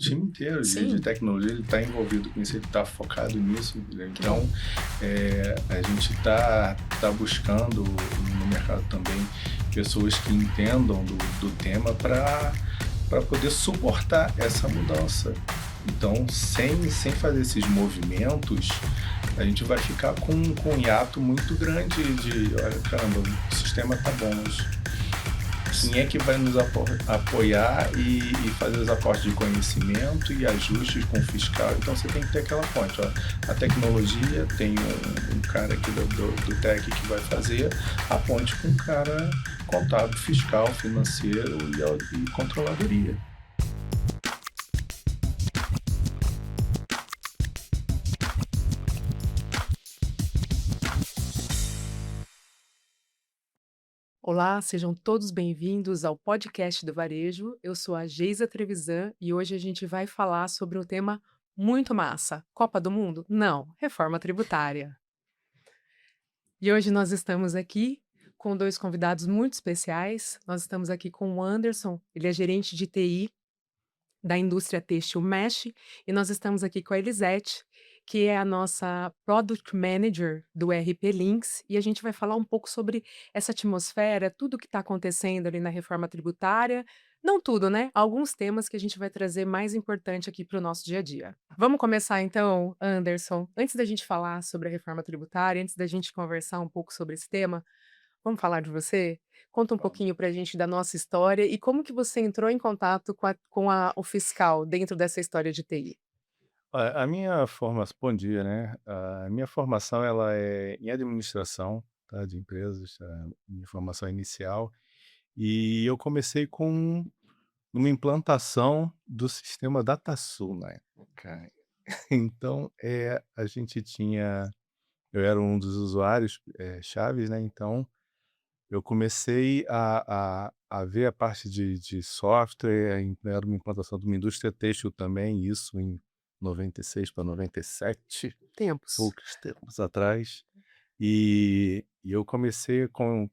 time inteiro de Sim, tecnologia, ele está envolvido com isso, ele está focado nisso. que bom. Então, a gente tá buscando no mercado também pessoas que entendam do tema para poder suportar essa mudança. Então, sem fazer esses movimentos, a gente vai ficar com um hiato muito grande de, olha, caramba, o sistema tá bom, mas quem é que vai nos apoiar e fazer os aportes de conhecimento e ajustes com o fiscal? Então você tem que ter aquela ponte. Ó. A tecnologia tem um cara aqui do TEC que vai fazer a ponte com o cara contábil, fiscal, financeiro e controladoria. Olá, sejam todos bem-vindos ao podcast do Varejo. Eu sou a Geisa Trevisan e hoje a gente vai falar sobre um tema muito massa. Copa do Mundo? Não, reforma tributária. E hoje nós estamos aqui com dois convidados muito especiais. Nós estamos aqui com o Anderson, ele é gerente de TI da indústria têxtil Mesh, e nós estamos aqui com a Elisete, que é a nossa Product Manager do RP Links, e a gente vai falar um pouco sobre essa atmosfera, tudo que está acontecendo ali na reforma tributária. Não tudo, né? Alguns temas que a gente vai trazer mais importante aqui para o nosso dia a dia. Vamos começar então, Anderson. Antes da gente falar sobre a reforma tributária, antes da gente conversar um pouco sobre esse tema, vamos falar de você? Conta um pouquinho pra gente da nossa história e como que você entrou em contato o fiscal dentro dessa história de TI. A minha formação, bom dia, né? A minha formação ela é em administração, tá, de empresas, minha formação inicial, e eu comecei com uma implantação do sistema DataSul na época. Então, a gente tinha eu era um dos usuários, chaves, né, então eu comecei a ver a parte de software, era uma implantação de uma indústria têxtil também, isso em 96 para 97, Tempos. poucos tempos atrás. E eu comecei com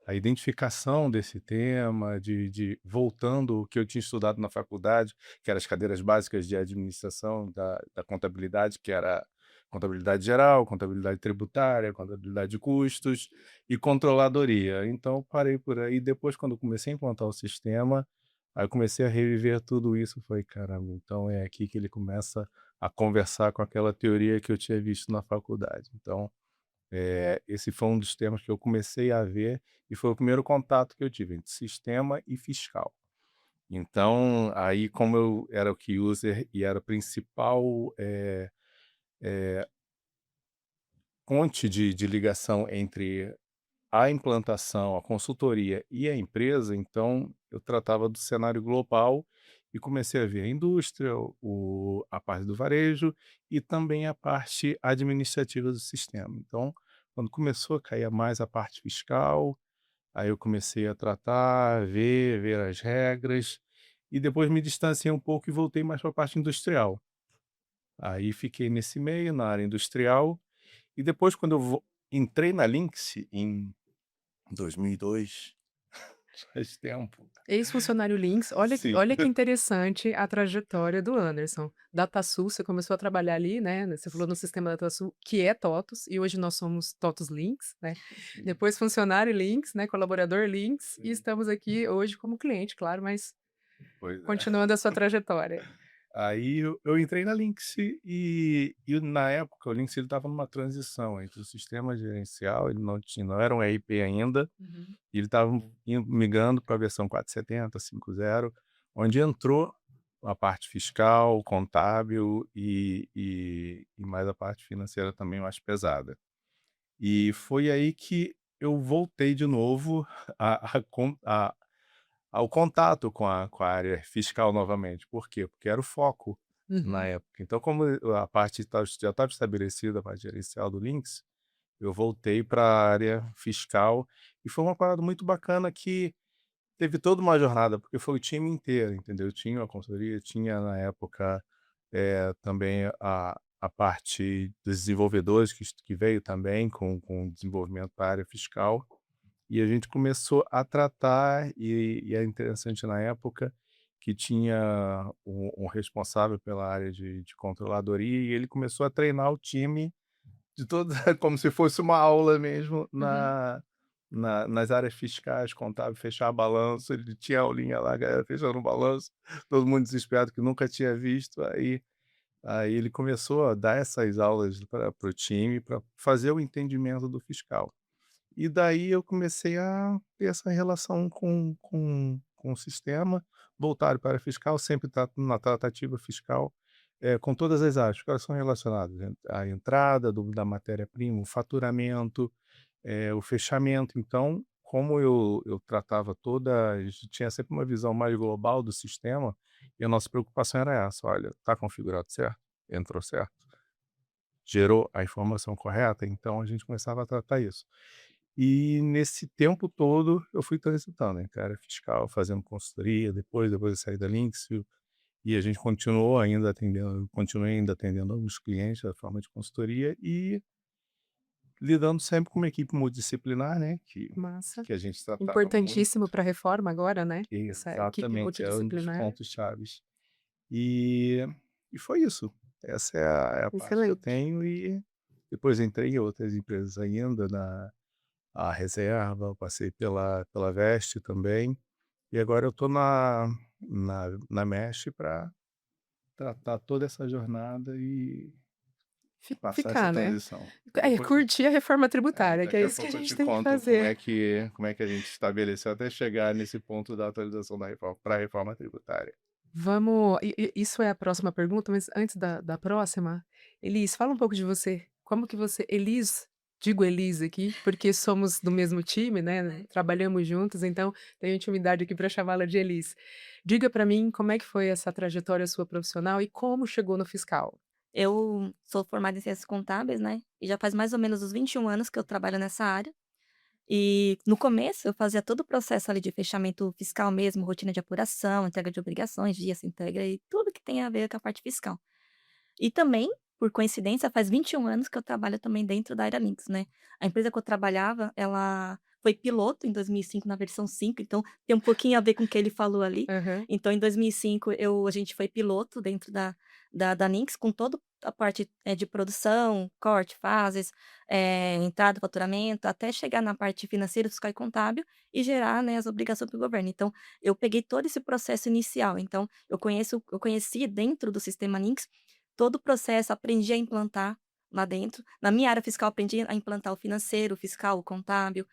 a identificação desse tema, de voltando o que eu tinha estudado na faculdade, que eram as cadeiras básicas de administração da contabilidade, que era contabilidade geral, contabilidade tributária, contabilidade de custos e controladoria. Então, eu parei por aí. Depois, quando eu comecei a implantar o sistema, aí eu comecei a reviver tudo isso. Falei, caramba, então é aqui que ele começa a conversar com aquela teoria que eu tinha visto na faculdade. Então, esse foi um dos temas que eu comecei a ver e foi o primeiro contato que eu tive entre sistema e fiscal. Então, aí como eu era o key user e era a principal, ponte de ligação entre a implantação, a consultoria e a empresa, então eu tratava do cenário global e comecei a ver a indústria, a parte do varejo e também a parte administrativa do sistema. Então, quando começou a cair mais a parte fiscal, aí eu comecei a tratar, ver as regras e depois me distanciei um pouco e voltei mais para a parte industrial. Aí fiquei nesse meio, na área industrial, e depois quando entrei na Lynx em 2002, faz tempo. Ex-funcionário Links, Sim. olha que interessante a trajetória do Anderson. DataSul, você começou a trabalhar ali, né? Você falou no sistema DataSul, que é TOTUS, e hoje nós somos TOTUS Links, né? Sim, Depois funcionário Links, né? Colaborador Links, e sim. estamos aqui hoje como cliente, claro, mas Pois é. continuando a sua trajetória. Aí eu entrei na Lynx e na época o Lynx estava numa transição entre o sistema gerencial, ele não era um ERP ainda, Uhum. e ele estava migrando para a versão 470, 5.0, onde entrou a parte fiscal, contábil e mais a parte financeira também mais pesada. E foi aí que eu voltei de novo ao contato com a área fiscal novamente. Por quê? Porque era o foco na Uhum. época. Então, como a parte já estava estabelecida, a parte gerencial do Lynx, eu voltei para a área fiscal e foi uma parada muito bacana que teve toda uma jornada, porque foi o time inteiro, entendeu? Tinha a consultoria, tinha na época também a parte dos desenvolvedores que veio também com desenvolvimento para a área fiscal. E a gente começou a tratar, e é interessante na época, que tinha um responsável pela área de controladoria e ele começou a treinar o time de toda como se fosse uma aula mesmo Uhum. nas áreas fiscais, contábil, fechar balanço, ele tinha aulinha lá, a galera fechando o balanço, todo mundo desesperado que nunca tinha visto, aí ele começou a dar essas aulas para o time, para fazer o entendimento do fiscal. E daí eu comecei a ter essa relação com o sistema, voltado para fiscal, sempre na tratativa fiscal, com todas as áreas, porque elas são relacionadas, a entrada da matéria-prima, o faturamento, o fechamento. Então, como eu tratava tinha sempre uma visão mais global do sistema, e a nossa preocupação era essa: "Olha, está configurado certo? Entrou certo? Gerou a informação correta?". Então a gente começava a tratar isso. E nesse tempo todo eu fui transitando entre a área fiscal, fazendo consultoria, depois eu saí da Lynx, e a gente continuei ainda atendendo alguns clientes da forma de consultoria e lidando sempre com uma equipe multidisciplinar, né, Massa. que a gente tratava muito. Importantíssimo para a reforma agora, né, essa equipe Exatamente, é um dos multidisciplinar. pontos chaves. E e foi isso. Essa é a parte que eu Excelente. tenho e depois entrei em outras empresas ainda, a Reserva, eu passei pela Veste também, e agora eu estou na Mesh para tratar toda essa jornada e passar essa Ficar, né. transição. Depois Curtir a reforma tributária, que é daqui a isso que a pouco eu gente te tem que conto fazer. como é que a gente estabeleceu até chegar nesse ponto da atualização da reforma para a reforma tributária. Vamos isso é a próxima pergunta, mas antes da próxima, Elis, fala um pouco de você. Como que você Elis, digo Elis aqui, porque somos do mesmo time, né, trabalhamos juntos, então tenho intimidade aqui para chamá-la de Elis. Diga para mim como é que foi essa trajetória sua profissional e como chegou no fiscal? Eu sou formada em ciências contábeis, né, e já faz mais ou menos uns 21 anos que eu trabalho nessa área. E no começo eu fazia todo o processo ali de fechamento fiscal mesmo, rotina de apuração, entrega de obrigações, dia sem entrega e tudo que tem a ver com a parte fiscal. E também, por coincidência, faz 21 anos que eu trabalho também dentro da Aerolinks, né. A empresa que eu trabalhava, ela foi piloto em 2005 na versão 5, então tem um pouquinho a ver com o que ele falou ali. Aham. Então em 2005 a gente foi piloto dentro da Lynx com toda a parte, de produção, corte, fases, entrada, faturamento, até chegar na parte financeira, fiscal e contábil e gerar, né, as obrigações para o governo. Então, eu peguei todo esse processo inicial, então eu conheci dentro do sistema Lynx todo o processo, aprendi a implantar lá dentro. Na minha área fiscal, aprendi a implantar o financeiro, o fiscal, o contábil.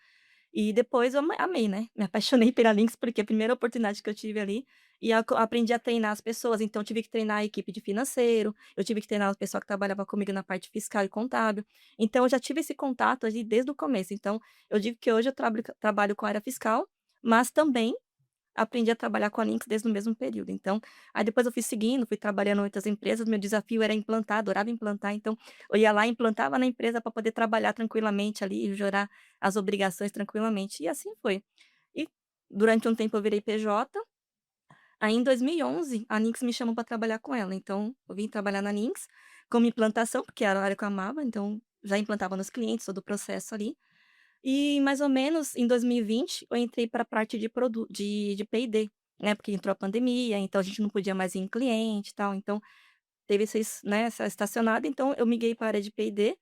E depois eu amei, né, me apaixonei pela Lynx, porque a primeira oportunidade que eu tive ali, e aprendi a treinar as pessoas, então eu tive que treinar a equipe de financeiro, eu tive que treinar o pessoal que trabalhava comigo na parte fiscal e contábil. Então eu já tive esse contato ali desde o começo. Então, eu digo que hoje eu trabalho com a área fiscal, mas também aprendi a trabalhar com a Lynx desde o mesmo período. Então, aí depois eu fui seguindo, fui trabalhando em outras empresas, meu desafio era implantar, adorava implantar, então eu ia lá, implantava na empresa para poder trabalhar tranquilamente ali e gerar as obrigações tranquilamente, e assim foi. E durante um tempo eu virei PJ, aí em 2011 a Lynx me chamou para trabalhar com ela, então eu vim trabalhar na Lynx como implantação, porque era a área que eu amava, então já implantava nos clientes, todo o processo ali. E mais ou menos em 2020 eu entrei para a parte de P&D, né, porque entrou a pandemia, então a gente não podia mais ir em cliente e tal, então teve essa estacionada, então eu migrei para a área de P&D,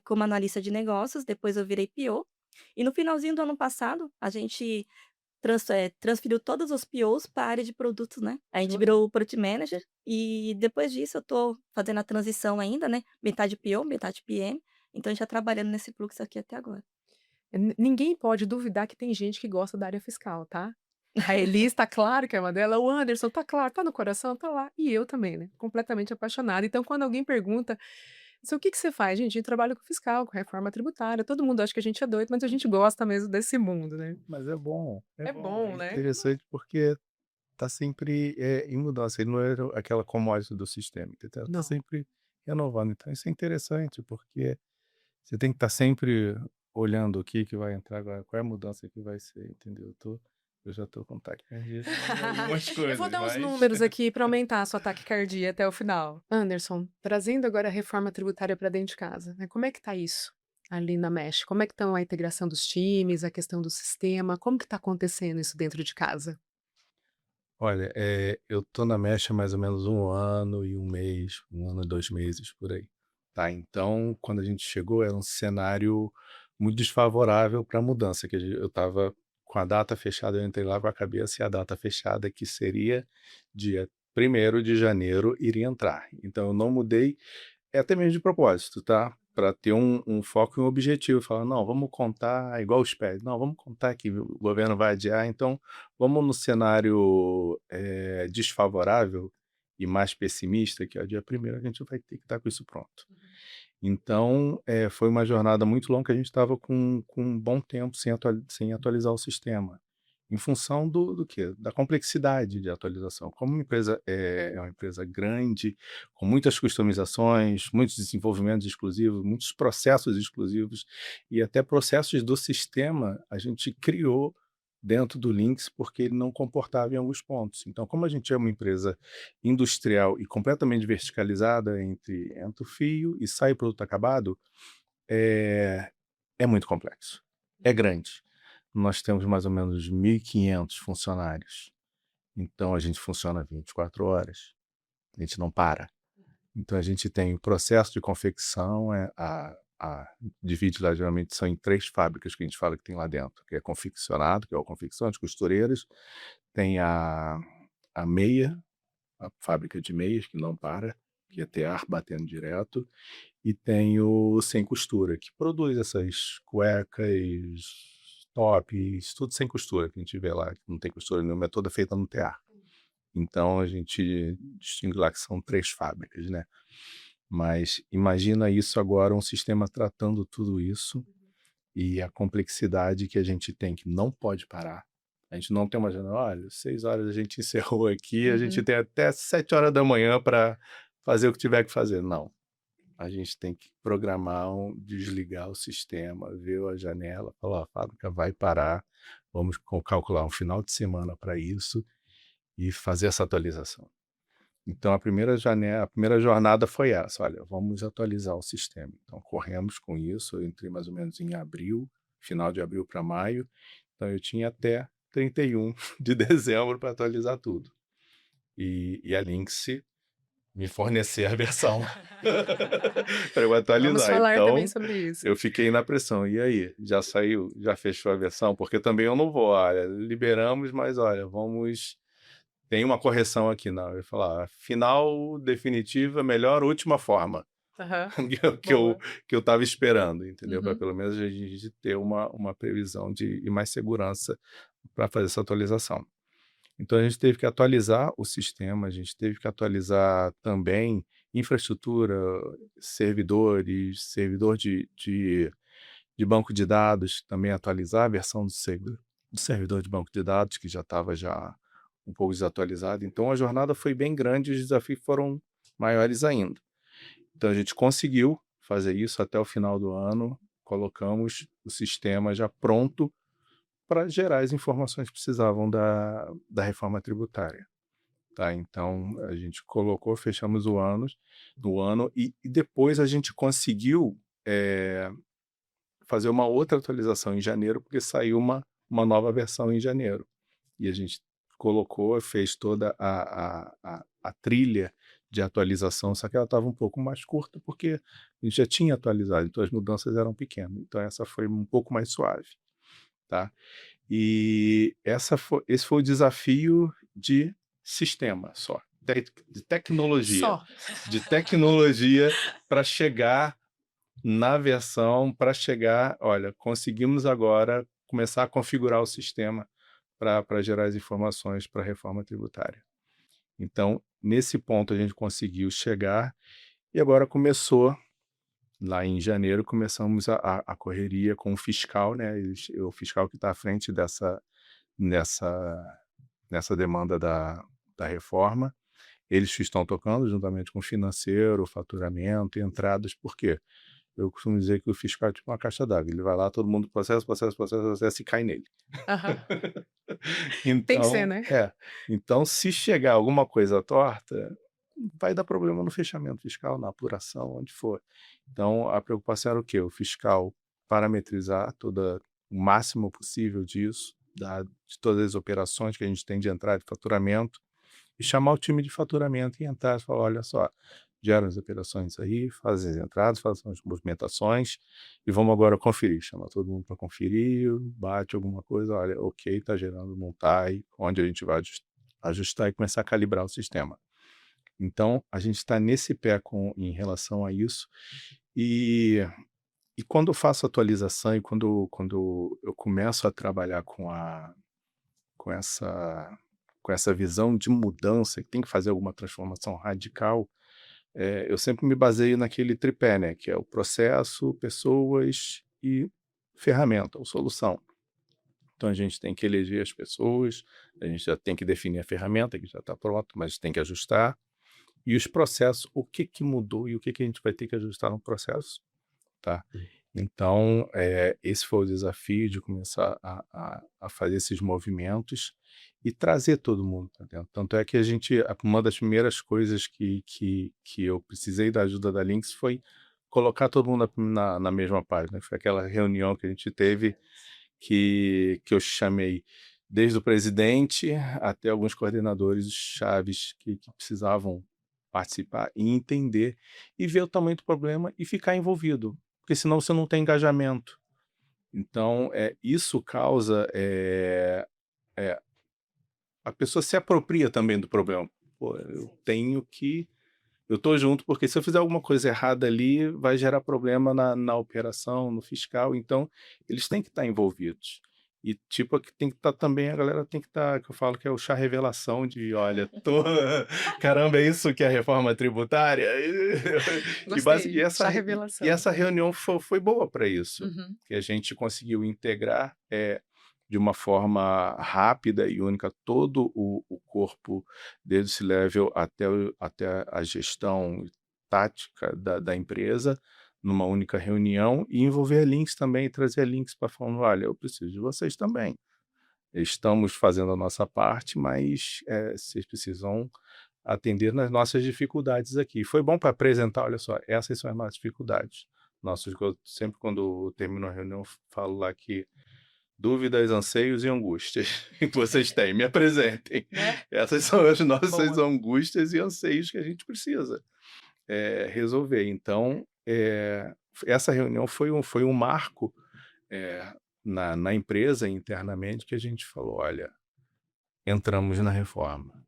como analista de negócios, depois eu virei PO, e no finalzinho do ano passado a gente transferiu todos os POs para a área de produtos, né, a gente virou o Product Manager, e depois disso eu tô fazendo a transição ainda, né, metade PO, metade PM, então a gente tá trabalhando nesse fluxo aqui até agora. Ninguém pode duvidar que tem gente que gosta da área fiscal, tá. A Elis tá claro que é uma dela, o Anderson tá claro, tá no coração, tá lá, e eu também, né, completamente apaixonada. Então quando alguém pergunta: "O que que você faz?", "Gente, a gente trabalha com fiscal, com reforma tributária", todo mundo acha que a gente é doido, mas a gente gosta mesmo desse mundo, né. Mas É é bom, né. interessante porque tá sempre, em mudança, ele não era aquela commodity do sistema, entendeu? Tá Não. sempre renovando, então isso é interessante, porque você tem que estar sempre olhando o que que vai entrar agora, qual é a mudança que vai ser, entendeu? Eu já tô com taquicardia de algumas Eu vou coisas, dar uns mas números aqui para aumentar a sua taquicardia até o final. Anderson, trazendo agora a reforma tributária para dentro de casa, né, como é que tá isso ali na Mesh? Como é que estão a integração dos times, a questão do sistema, como que tá acontecendo isso dentro de casa? Olha, eu tô na Mesh há mais ou menos 1 ano e 1 mês, 1 ano e 2 meses, por aí, tá. Então, quando a gente chegou, era um cenário muito desfavorável para a mudança, que eu estava com a data fechada, eu entrei lá com a cabeça e a data fechada, que seria dia 1º de janeiro, iria entrar. Então eu não mudei, até mesmo de propósito, tá, para ter um foco e um objetivo, falar: "Não, vamos contar igual os pés, não, vamos contar que o governo vai adiar, então vamos no cenário, desfavorável e mais pessimista, que é o dia 1º, a gente vai ter que estar com isso pronto". Então, foi uma jornada muito longa, que a gente estava com um bom tempo sem atualizar o sistema, em função do quê? Da complexidade de atualização. Como uma empresa é uma empresa grande, com muitas customizações, muitos desenvolvimentos exclusivos, muitos processos exclusivos e até processos do sistema, a gente criou dentro do Lynx, porque ele não comportava em alguns pontos. Então, como a gente é uma empresa industrial e completamente verticalizada, entra o fio e sai o produto acabado, é é muito complexo, é grande. Nós temos mais ou menos 1.500 funcionários, então a gente funciona 24 horas, a gente não para. Então a gente tem o processo de confecção, divide lá, geralmente são em 3 fábricas que a gente fala que tem lá dentro, que é confeccionado, que é a confecção, as costureiras, tem a meia, a fábrica de meias que não para, que é ter ar batendo direto, e tem o sem costura, que produz essas cuecas, tops, tudo sem costura que a gente vê lá, que não tem costura nenhuma, é toda feita no tear. Então a gente distingue lá que são 3 fábricas, né. Mas imagina isso agora, um sistema tratando tudo isso e a complexidade que a gente tem, que não pode parar. A gente não tem uma janela: "Olha, 6 horas a gente encerrou aqui, a gente Uhum. tem até 7 horas da manhã para fazer o que tiver que fazer". Não, a gente tem que programar desligar o sistema, ver a janela, falar: "Ó, a fábrica vai parar, vamos calcular um final de semana para isso e fazer essa atualização". Então a primeira jornada foi essa: "Olha, vamos atualizar o sistema". Então corremos com isso, eu entrei mais ou menos em abril, final de abril para maio, então eu tinha até 31 de dezembro para atualizar tudo. E a Lynx me fornecer a versão para eu Vamos atualizar. falar também Então, sobre isso. eu fiquei na pressão: "E aí, já saiu? Já fechou a versão?". Porque também eu não vou: "Olha, liberamos, mas olha, vamos tem uma correção aqui". Não, eu ia falar: "Final definitiva, melhor última forma", Aham. que eu que eu Boa. que eu estava esperando, entendeu? Para Uhum. pelo menos a gente ter uma previsão e mais segurança para fazer essa atualização. Então a gente teve que atualizar o sistema, a gente teve que atualizar também infraestrutura, servidores, servidor de banco de dados, também atualizar a versão do servidor de banco de dados, que já estava já um pouco desatualizado. Então a jornada foi bem grande e os desafios foram maiores ainda. Então a gente conseguiu fazer isso até o final do ano, colocamos o sistema já pronto para gerar as informações que precisavam da reforma tributária, tá. Então a gente colocou, fechamos o ano e depois a gente conseguiu, fazer uma outra atualização em janeiro, porque saiu uma nova versão em janeiro. E a gente colocou, fez toda a trilha de atualização, só que ela estava um pouco mais curta, porque a gente já tinha atualizado, então as mudanças eram pequenas. Então essa foi um pouco mais suave, tá. E esse foi o desafio de sistema só, de tecnologia, Só. de tecnologia para chegar na versão, para chegar: "Olha, conseguimos agora começar a configurar o sistema para gerar as informações para a reforma tributária". Então, nesse ponto a gente conseguiu chegar e agora começou, lá em janeiro, começamos a correria com o fiscal, né, o fiscal que está à frente nessa nessa demanda da reforma. Eles que estão tocando juntamente com o financeiro, faturamento, entradas, por quê? Eu costumo dizer que o fiscal é tipo uma caixa d'água, ele vai lá, todo mundo processa e cai nele. Aham. Tem que ser, Então né? então se chegar alguma coisa torta, vai dar problema no fechamento fiscal, na apuração, onde for. Então a preocupação era o quê? O fiscal parametrizar o máximo possível disso, de todas as operações que a gente tem de entrada de faturamento, e chamar o time de faturamento e entrar e falar: olha só, geram as operações aí, fazem as entradas, fazem as movimentações, e vamos agora conferir. Chama todo mundo para conferir, bate alguma coisa, olha, ok, está gerando, não está, e onde a gente vai ajustar e começar a calibrar o sistema. Então, a gente está nesse pé em relação a isso, e, e quando eu faço atualização e quando eu começo a trabalhar com essa, com essa visão de mudança, que tem que fazer alguma transformação radical, eu sempre me baseio naquele tripé, né, que é o processo, pessoas e ferramenta ou solução. Então a gente tem que eleger as pessoas, a gente já tem que definir a ferramenta, que já está pronto, mas tem que ajustar. E os processos, o que que mudou e o que que a gente vai ter que ajustar no processo, tá? Então, esse foi o desafio de começar a fazer esses movimentos e trazer todo mundo para dentro. Tanto é que uma das primeiras coisas que eu precisei da ajuda da Lynx foi colocar todo mundo na mesma página. Foi aquela reunião que a gente teve que eu chamei desde o presidente até alguns coordenadores chaves que precisavam participar e entender e ver o tamanho do problema e ficar envolvido, porque senão você não tem engajamento. Então, isso causa, a pessoa se apropria também do problema. Pô, eu tô junto, porque se eu fizer alguma coisa errada ali, vai gerar problema na operação, no fiscal, então eles têm que estar envolvidos. E tipo, aqui tem que estar também, a galera tem que estar, que eu falo que é o chá revelação de, olha, caramba, é isso que é a reforma tributária? Gostei. Chá E revelação. essa reunião foi boa para isso, Uhum. que a gente conseguiu integrar de uma forma rápida e única todo o corpo, desde o C-level até a gestão tática da empresa, numa única reunião, e envolver links também, e trazer links para falar: olha, eu preciso de vocês também. Estamos fazendo a nossa parte, mas vocês precisam atender nas nossas dificuldades aqui. Foi bom para apresentar: olha só, essas são as nossas dificuldades. Sempre quando eu termino a reunião, falo lá que dúvidas, anseios e angústias que vocês têm, me apresentem. Né? Essas são as nossas Boa. angústias e anseios que a gente precisa resolver. Então, essa reunião foi um marco na empresa internamente, que a gente falou: olha, entramos na reforma.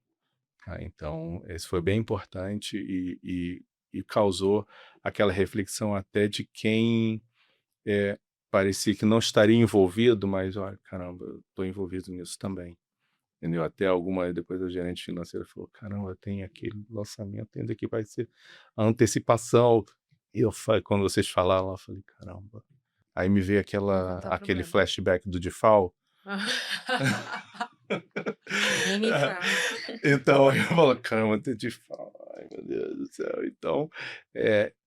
Tá? Então, esse foi bem importante e causou aquela reflexão até de quem parecia que não estaria envolvido, mas olha, caramba, eu estou envolvido nisso também. Entendeu? Depois o gerente financeiro falou: caramba, tem aquele lançamento ainda que vai ser a antecipação. E quando vocês falaram lá, eu falei: caramba. Aí me veio Levantar aquele problema. flashback do DIFAL. Nem me fala. Então, eu falo: caramba, tem DIFAL. Ai, meu Deus do céu. Então,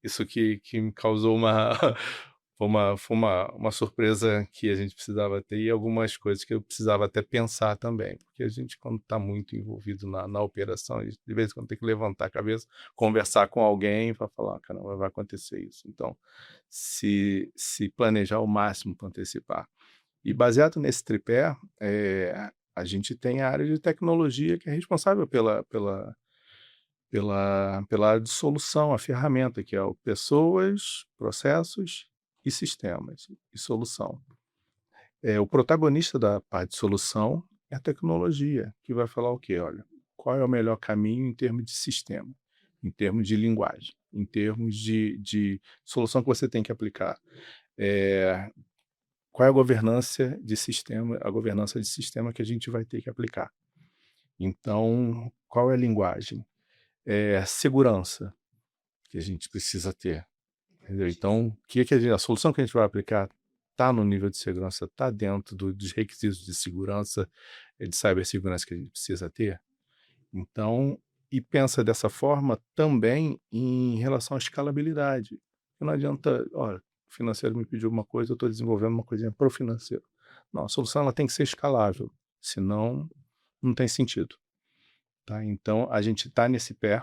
isso que me causou uma surpresa que a gente precisava ter, e algumas coisas que eu precisava até pensar também, porque a gente, quando está muito envolvido na operação, a gente, de vez em quando tem que levantar a cabeça, conversar com alguém para falar: caramba, vai acontecer isso. Então, se planejar ao máximo para antecipar. E baseado nesse tripé, a gente tem a área de tecnologia, que é responsável pela área de solução, a ferramenta, que é o pessoas, processos e sistemas, e solução. O protagonista da parte de solução é a tecnologia, que vai falar o quê? Olha, qual é o melhor caminho em termos de sistema, em termos de linguagem, em termos de solução que você tem que aplicar. Qual é a governança de sistema que a gente vai ter que aplicar. Então, qual é a linguagem? Segurança que a gente precisa ter. Entendeu? Então, a solução que a gente vai aplicar está no nível de segurança, está dentro dos requisitos de segurança, de cibersegurança que a gente precisa ter. Então, e pensa dessa forma também em relação à escalabilidade. Não adianta, olha, o financeiro me pediu uma coisa, eu estou desenvolvendo uma coisinha para o financeiro. Não, a solução ela tem que ser escalável, senão não tem sentido. Tá? Então, a gente está nesse pé.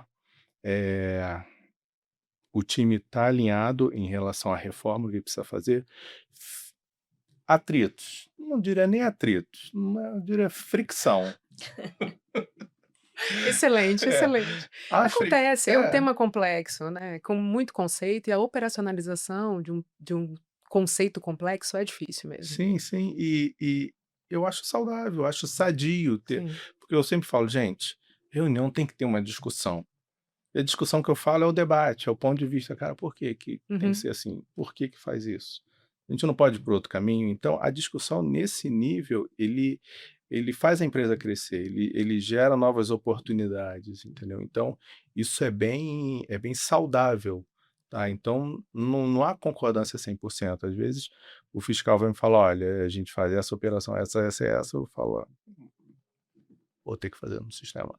O time está alinhado em relação à reforma que precisa fazer. atritos. Não diria nem atritos, eu diria fricção. Excelente, É, excelente. as fri Acontece, é um é, tema complexo, né, com muito conceito, e a operacionalização de um conceito complexo é difícil mesmo. sim, sim, e eu acho saudável, eu acho sadio ter, Sim. porque eu sempre falo: "Gente, reunião tem que ter uma discussão". E a discussão que eu falo é o debate, é o ponto de vista, cara, por que que tem que Uhum. ser assim? Por que que faz isso? A gente não pode ir por outro caminho? Então, a discussão nesse nível, ele faz a empresa crescer, ele gera novas oportunidades, entendeu? Então, isso é bem saudável, tá? Então, não há concordância 100%. Às vezes, o fiscal vai me falar: "Olha, a gente faz essa operação, essa e essa", eu falo: "Ó, vou ter que fazer no sistema.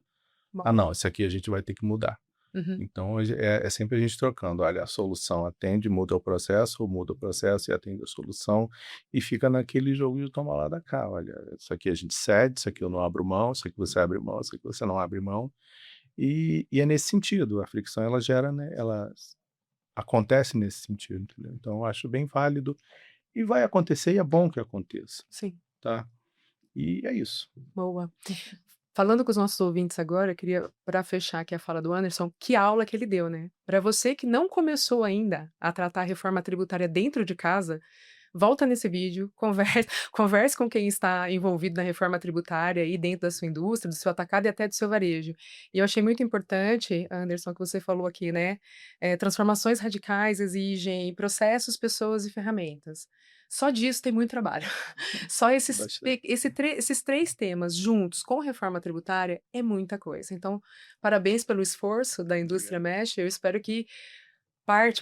Ah, Bom. não, esse aqui a gente vai ter que mudar". Uhum. Então hoje é sempre a gente trocando, olha, a solução atende, muda o processo e atende a solução, e fica naquele jogo de toma lá da cá, olha, isso aqui a gente cede, isso aqui eu não abro mão, isso aqui você abre mão, isso aqui você não abre mão, e é nesse sentido, a fricção ela gera, né, ela acontece nesse sentido, entendeu? Então eu acho bem válido, e vai acontecer e é bom que aconteça, Sim, tá? E é isso. boa. Falando com os nossos ouvintes agora, eu queria, para fechar aqui a fala do Anderson, que aula que ele deu, né? Para você que não começou ainda a tratar a reforma tributária dentro de casa, volta nesse vídeo, converse, converse com quem está envolvido na reforma tributária aí dentro da sua indústria, do seu atacado e até do seu varejo. E eu achei muito importante, Anderson, que você falou aqui, né? Transformações radicais exigem processos, pessoas e ferramentas. Só disso tem muito trabalho. Só Bastante. esses três temas juntos com reforma tributária é muita coisa. Então, parabéns pelo esforço da indústria Obrigado. Mesh. Eu espero que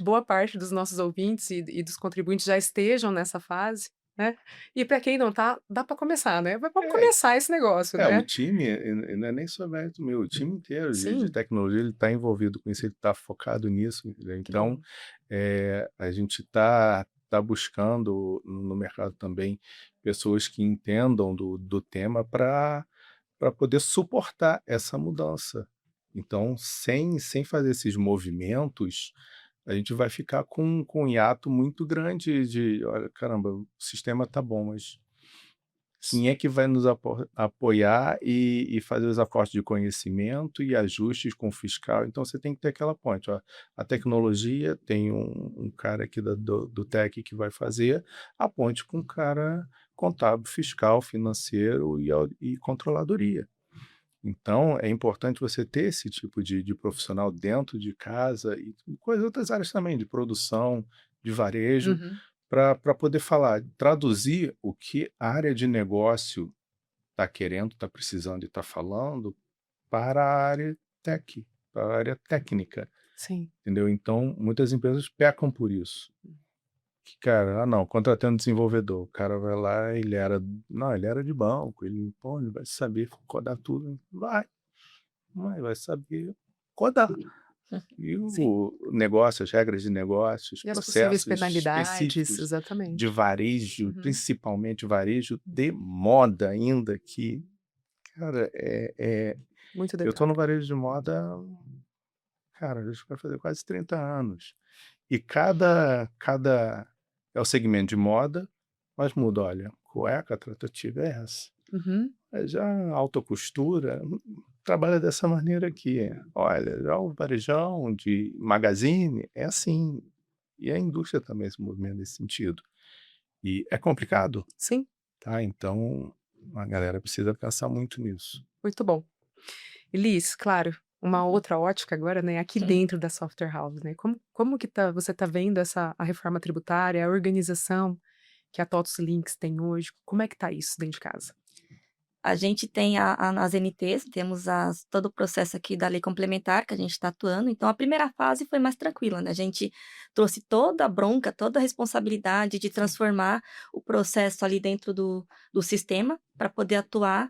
boa parte dos nossos ouvintes e dos contribuintes já estejam nessa fase, né? E para quem não tá, dá para começar, né? Vamos É, começar esse negócio, o né? time, não é nem só mérito meu, o time inteiro de Sim, tecnologia, ele está envolvido com isso, ele está focado nisso, entendeu? que Então, bom. a gente está buscando no mercado também pessoas que entendam do tema para poder suportar essa mudança. Então, sem fazer esses movimentos, a gente vai ficar com um hiato muito grande de, olha, caramba, o sistema tá bom, mas quem é que vai nos apoiar e fazer os aportes de conhecimento e ajustes com o fiscal? Então você tem que ter aquela ponte. Ó, a tecnologia tem um cara aqui do TEC que vai fazer a ponte com o cara contábil, fiscal, financeiro e controladoria. Então é importante você ter esse tipo de profissional dentro de casa e com as outras áreas também, de produção, de varejo, Uhum. para poder falar, traduzir o que a área de negócio está querendo, está precisando e está falando para a área tech, para a área técnica, Sim. entendeu? Então, muitas empresas pecam por isso. Que, cara, ah não, contratei um desenvolvedor, o cara vai lá, ele era de banco, pô, ele vai saber codar tudo, vai saber codar. E Sim. o negócio, as regras de negócios, E as possíveis processos penalidades, específicos de exatamente. varejo, Uhum. principalmente varejo de moda ainda, que, cara, Muito eu tô no detalhe. varejo de moda, cara, acho que vai fazer quase 30 anos. E cada é o segmento de moda, mas muda, olha, cueca, a tratativa é essa. Uhum. Já a alta costura trabalha dessa maneira aqui. Olha, já o varejão de magazine é assim. E a indústria também se movimenta nesse sentido. E é complicado, Sim, tá? Então a galera precisa pensar muito nisso. muito bom. Elis, claro, uma outra ótica agora, né, aqui Hum. dentro da Software House, né, como que você tá vendo a reforma tributária, a organização que a TOTVS Links tem hoje, como é que tá isso dentro de casa? A gente tem as NTs, temos todo o processo aqui da lei complementar que a gente está atuando. Então, a primeira fase foi mais tranquila, né? A gente trouxe toda a bronca, toda a responsabilidade de Sim. transformar o processo ali dentro do sistema para poder atuar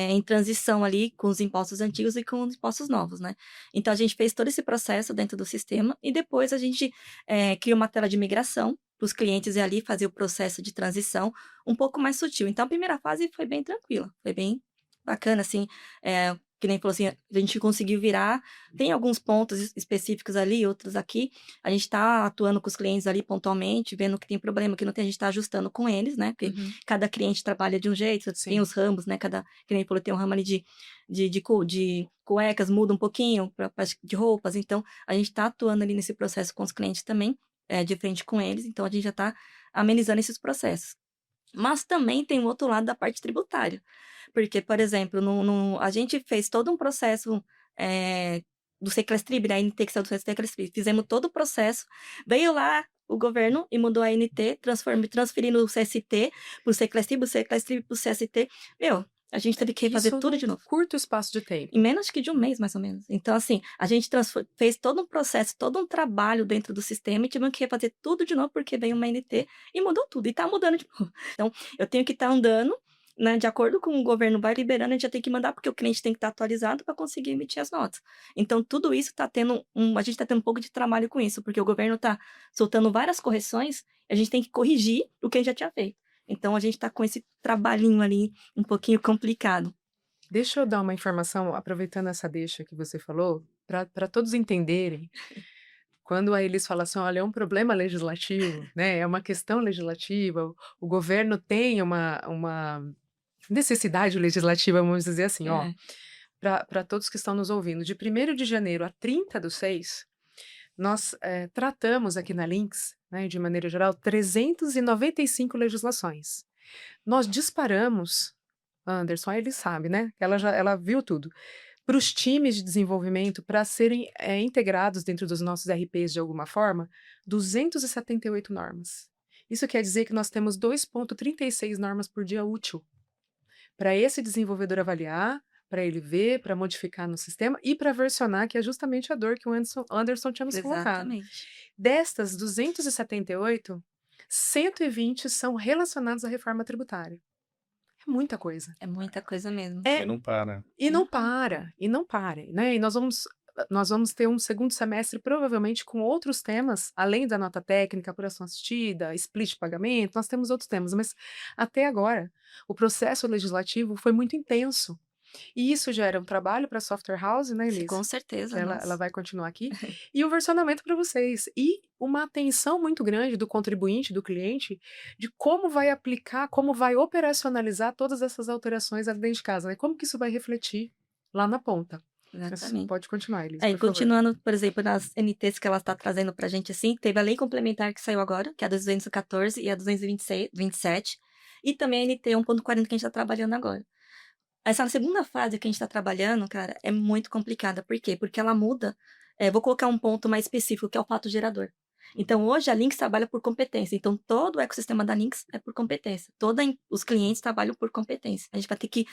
em transição ali com os impostos antigos e com os impostos novos, né? Então, a gente fez todo esse processo dentro do sistema e depois a gente criou uma tela de migração para os clientes e ali fazer o processo de transição um pouco mais sutil. Então, a primeira fase foi bem tranquila, foi bem bacana, assim, que nem falou assim, a gente conseguiu virar, tem alguns pontos específicos ali, outros aqui, a gente está atuando com os clientes ali pontualmente, vendo que tem problema, que não tem, a gente está ajustando com eles, né? Porque cada cliente trabalha de um jeito, tem Sim. os ramos, né? Que nem falou, tem um ramo ali de cuecas, muda um pouquinho de roupas, então a gente está atuando ali nesse processo com os clientes também, de frente com eles, então a gente já está amenizando esses processos. Mas também tem o outro lado da parte tributária. Porque, por exemplo, a gente fez todo um processo do Seclestrib, né? A NT que saiu do Seclestrib. Fizemos todo o processo. Veio lá o governo e mudou a NT, transferindo o CST para o Seclestrib para o CST. Meu, a gente teve que refazer Isso tudo num de novo. curto espaço de tempo. Em menos que de um mês, mais ou menos. Então, assim, a gente fez todo um processo, todo um trabalho dentro do sistema e tivemos que refazer tudo de novo, porque veio uma NT e mudou tudo. E tá mudando de novo. Então, eu tenho que estar andando, né, de acordo com o governo vai liberando, a gente já tem que mandar, porque o cliente tem que estar atualizado para conseguir emitir as notas. Então, tudo isso está tendo a gente está tendo um pouco de trabalho com isso, porque o governo está soltando várias correções, e a gente tem que corrigir o que a gente já tinha feito. Então, a gente está com esse trabalhinho ali um pouquinho complicado. Deixa eu dar uma informação, aproveitando essa deixa que você falou, para todos entenderem. Quando aí eles falam assim, olha, é um problema legislativo, né? É uma questão legislativa, o governo tem uma necessidade legislativa, vamos dizer assim, ó, para todos que estão nos ouvindo, de 1º de janeiro a 30/6, nós tratamos aqui na Lynx, né, de maneira geral, 395 legislações. Nós disparamos, Anderson, aí ele sabe, né? Ela viu tudo. Para os times de desenvolvimento, para serem integrados dentro dos nossos RPs de alguma forma, 278 normas. Isso quer dizer que nós temos 2,36 normas por dia útil para esse desenvolvedor avaliar, para ele ver, para modificar no sistema e para versionar, que é justamente a dor que o Anderson tinha nos colocado. Exatamente. Destas 278, 120 são relacionadas à reforma tributária. É muita coisa. É muita coisa mesmo. E não para. E não para, né? E nós vamos ter um segundo semestre provavelmente com outros temas, além da nota técnica, apuração assistida, split de pagamento, nós temos outros temas, mas até agora o processo legislativo foi muito intenso. E isso gera um trabalho para a Software House, né, Elise? Com certeza, Ela vai continuar aqui. E o versionamento para vocês. E uma atenção muito grande do contribuinte, do cliente, de como vai aplicar, como vai operacionalizar todas essas alterações ali dentro de casa, né? Como que isso vai refletir lá na ponta. Mas Exatamente. pode continuar, Elise, E por favor. continuando, por exemplo, nas NTs que ela está trazendo para a gente, assim, teve a lei complementar que saiu agora, que é a 214 e a 227, e também a NT 1.40 que a gente está trabalhando agora. Essa segunda fase que a gente está trabalhando, cara, é muito complicada. Por quê? Porque ela muda. Vou colocar um ponto mais específico, que é o fato gerador. Então, hoje a Lynx trabalha por competência. Então, todo o ecossistema da Lynx é por competência. Os clientes trabalham por competência. A gente vai ter que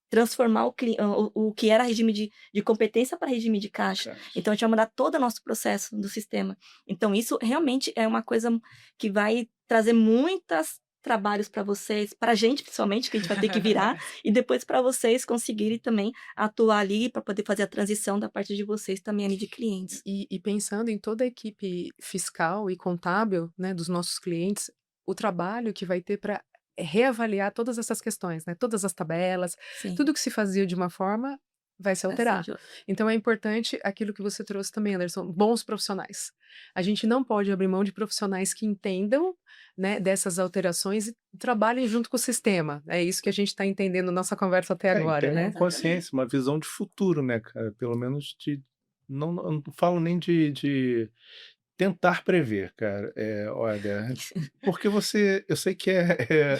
transformar o que era regime de competência para regime de caixa. Então, a gente vai mudar todo o nosso processo do sistema. Então, isso realmente é uma coisa que vai trazer muitos trabalhos para vocês, para a gente, principalmente, que a gente vai ter que virar, e depois para vocês conseguirem também atuar ali, para poder fazer a transição da parte de vocês também ali de clientes. E pensando em toda a equipe fiscal e contábil, né, dos nossos clientes, o trabalho que vai ter para reavaliar todas essas questões, né? Todas as tabelas, Sim. tudo que se fazia de uma forma vai se Vai ser alterar. de outra. Então é importante aquilo que você trouxe também, Anderson, bons profissionais. A gente não pode abrir mão de profissionais que entendam, né, dessas alterações e trabalhem junto com o sistema. É isso que a gente está entendendo na nossa conversa até E agora, ter né? uma consciência, uma visão de futuro, né, cara? Pelo menos eu não falo nem de tentar prever, cara. Olha, porque eu sei que é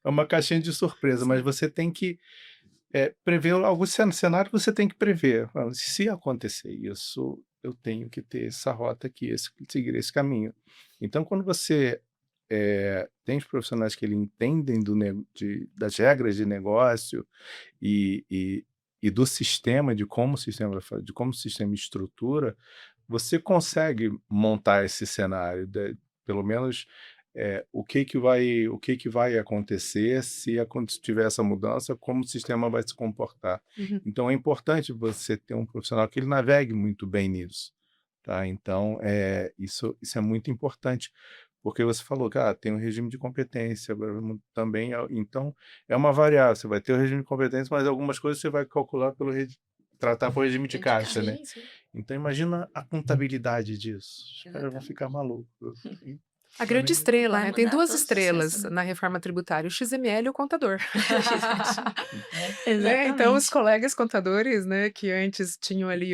uma caixinha de surpresa, mas você tem que prever algum cenário, você tem que prever. Fala, se acontecer isso, eu tenho que ter essa rota aqui, seguir esse caminho. Então, quando você tem os profissionais que ele entendem das regras de negócio e do sistema, de como o sistema estrutura, você consegue montar esse cenário, pelo menos o que que vai acontecer se tiver essa mudança, como o sistema vai se comportar. Uhum. Então é importante você ter um profissional que ele navegue muito bem nisso, tá? Então isso é muito importante, Porque você falou que tem um regime de competência, agora também, então é uma variável, você vai ter o regime de competência, mas algumas coisas você vai calcular tratar por regime de caixa, né? Sim, sim. Então imagina a contabilidade disso. Os caras vão Exatamente. ficar malucos. E A pra grande mim, estrela, Vai né? Tem mudar 2 todo o processo, estrelas né? na reforma tributária, o XML e o contador. Né, então os Exatamente. colegas contadores, né, que antes tinham ali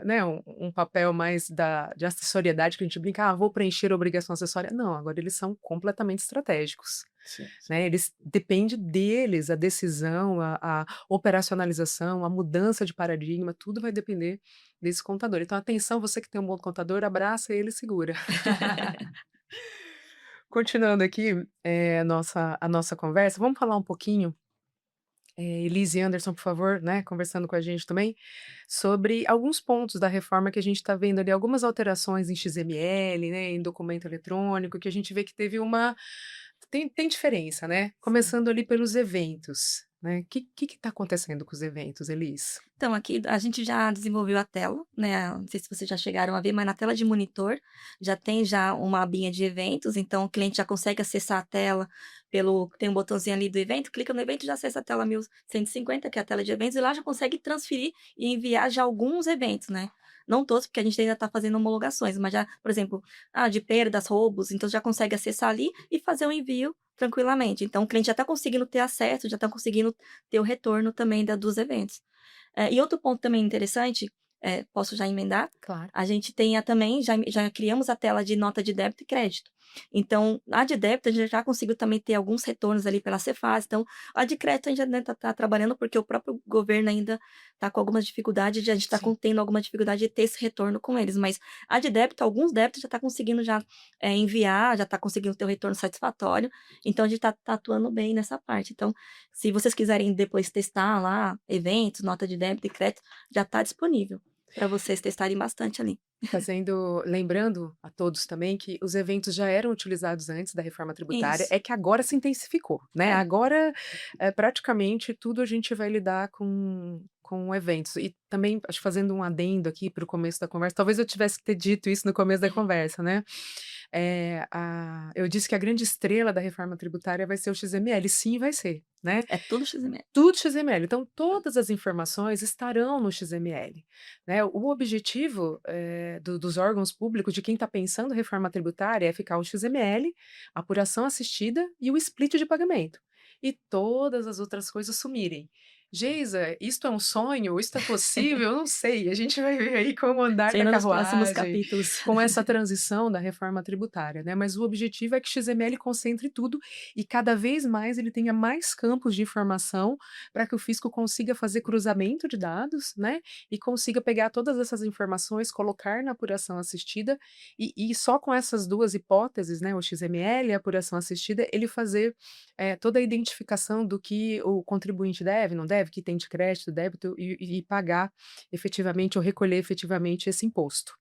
né, um papel mais de acessoriedade, que a gente brinca: "Ah, vou preencher a obrigação acessória", não, agora eles são completamente estratégicos, sim. né, depende deles a decisão, a operacionalização, a mudança de paradigma, tudo vai depender desse contador. Então atenção, você que tem um bom contador, abraça ele e segura. Continuando aqui, a nossa conversa, vamos falar um pouquinho, Elise e Anderson, por favor, né, conversando com a gente também, sobre alguns pontos da reforma que a gente está vendo ali, algumas alterações em XML, né, em documento eletrônico, que a gente vê que teve tem diferença, né? Sim. Começando ali pelos eventos, né? O que está acontecendo com os eventos, Elise? Então, aqui a gente já desenvolveu a tela, né? Não sei se vocês já chegaram a ver, mas na tela de monitor já tem já uma abinha de eventos, então o cliente já consegue acessar a tela tem um botãozinho ali do evento, clica no evento e já acessa a tela 1150, que é a tela de eventos, e lá já consegue transferir e enviar já alguns eventos, né? Não todos, porque a gente ainda está fazendo homologações, mas já, por exemplo, de perdas, roubos, então já consegue acessar ali e fazer o envio tranquilamente. Então, o cliente já está conseguindo ter acesso, já está conseguindo ter o retorno também dos eventos. E outro ponto também interessante, posso já emendar? Claro. A gente tem também, já criamos a tela de nota de débito e crédito. Então, a de débito, a gente já conseguiu também ter alguns retornos ali pela Cefaz. Então, a de crédito a gente ainda está trabalhando, porque o próprio governo ainda está com algumas dificuldades, a gente está Sim. tendo alguma dificuldade de ter esse retorno com eles. Mas a de débito, alguns débitos já está conseguindo enviar, já está conseguindo ter o retorno satisfatório. Então, a gente está atuando bem nessa parte. Então, se vocês quiserem depois testar lá eventos, nota de débito e crédito, já está disponível para vocês testarem bastante ali. Lembrando a todos também que os eventos já eram utilizados antes da reforma tributária, Isso. é que agora se intensificou, né? É. Agora, praticamente tudo a gente vai lidar com eventos. E também, acho que fazendo um adendo aqui para o começo da conversa, talvez eu tivesse que ter dito isso no começo da conversa, né? Eu disse que a grande estrela da reforma tributária vai ser o XML. Sim, vai ser, né? É tudo XML. Tudo XML. Então, todas as informações estarão no XML, né? O objetivo dos órgãos públicos, de quem está pensando reforma tributária, é ficar o XML, a apuração assistida e o split de pagamento. E todas as outras coisas sumirem. Geisa, isto é um sonho? Isto é possível? Eu não sei. A gente vai ver aí como andar da Cena nos próximos carruagem capítulos. com essa transição da reforma tributária, né? Mas o objetivo é que XML concentre tudo e cada vez mais ele tenha mais campos de informação para que o fisco consiga fazer cruzamento de dados, né? E consiga pegar todas essas informações, colocar na apuração assistida e só com essas duas hipóteses, né? O XML e a apuração assistida, ele fazer toda a identificação do que o contribuinte deve, não deve, que tem de crédito, débito e pagar efetivamente ou recolher efetivamente esse imposto.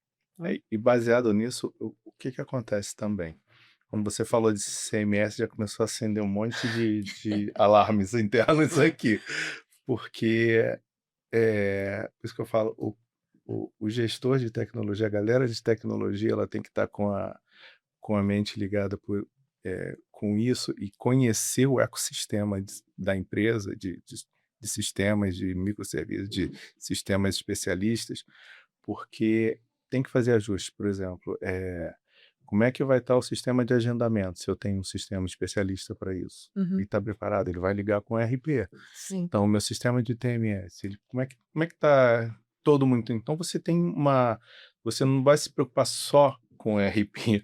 E baseado nisso, o que que acontece também? Como você falou de CMS, já começou a acender um monte de alarmes internos aqui, porque por isso que eu falo, o gestor de tecnologia, a galera de tecnologia, ela tem que estar com a mente ligada com isso e conhecer o ecossistema da empresa, de sistemas, de microserviços, de sistemas especialistas, porque tem que fazer ajustes. Por exemplo, como é que vai estar o sistema de agendamento se eu tenho um sistema especialista para isso? Uhum. Ele está preparado? Ele vai ligar com o RP. Sim. Então, o meu sistema de TMS, como é que está todo mundo? Então, você não vai se preocupar só com o RP.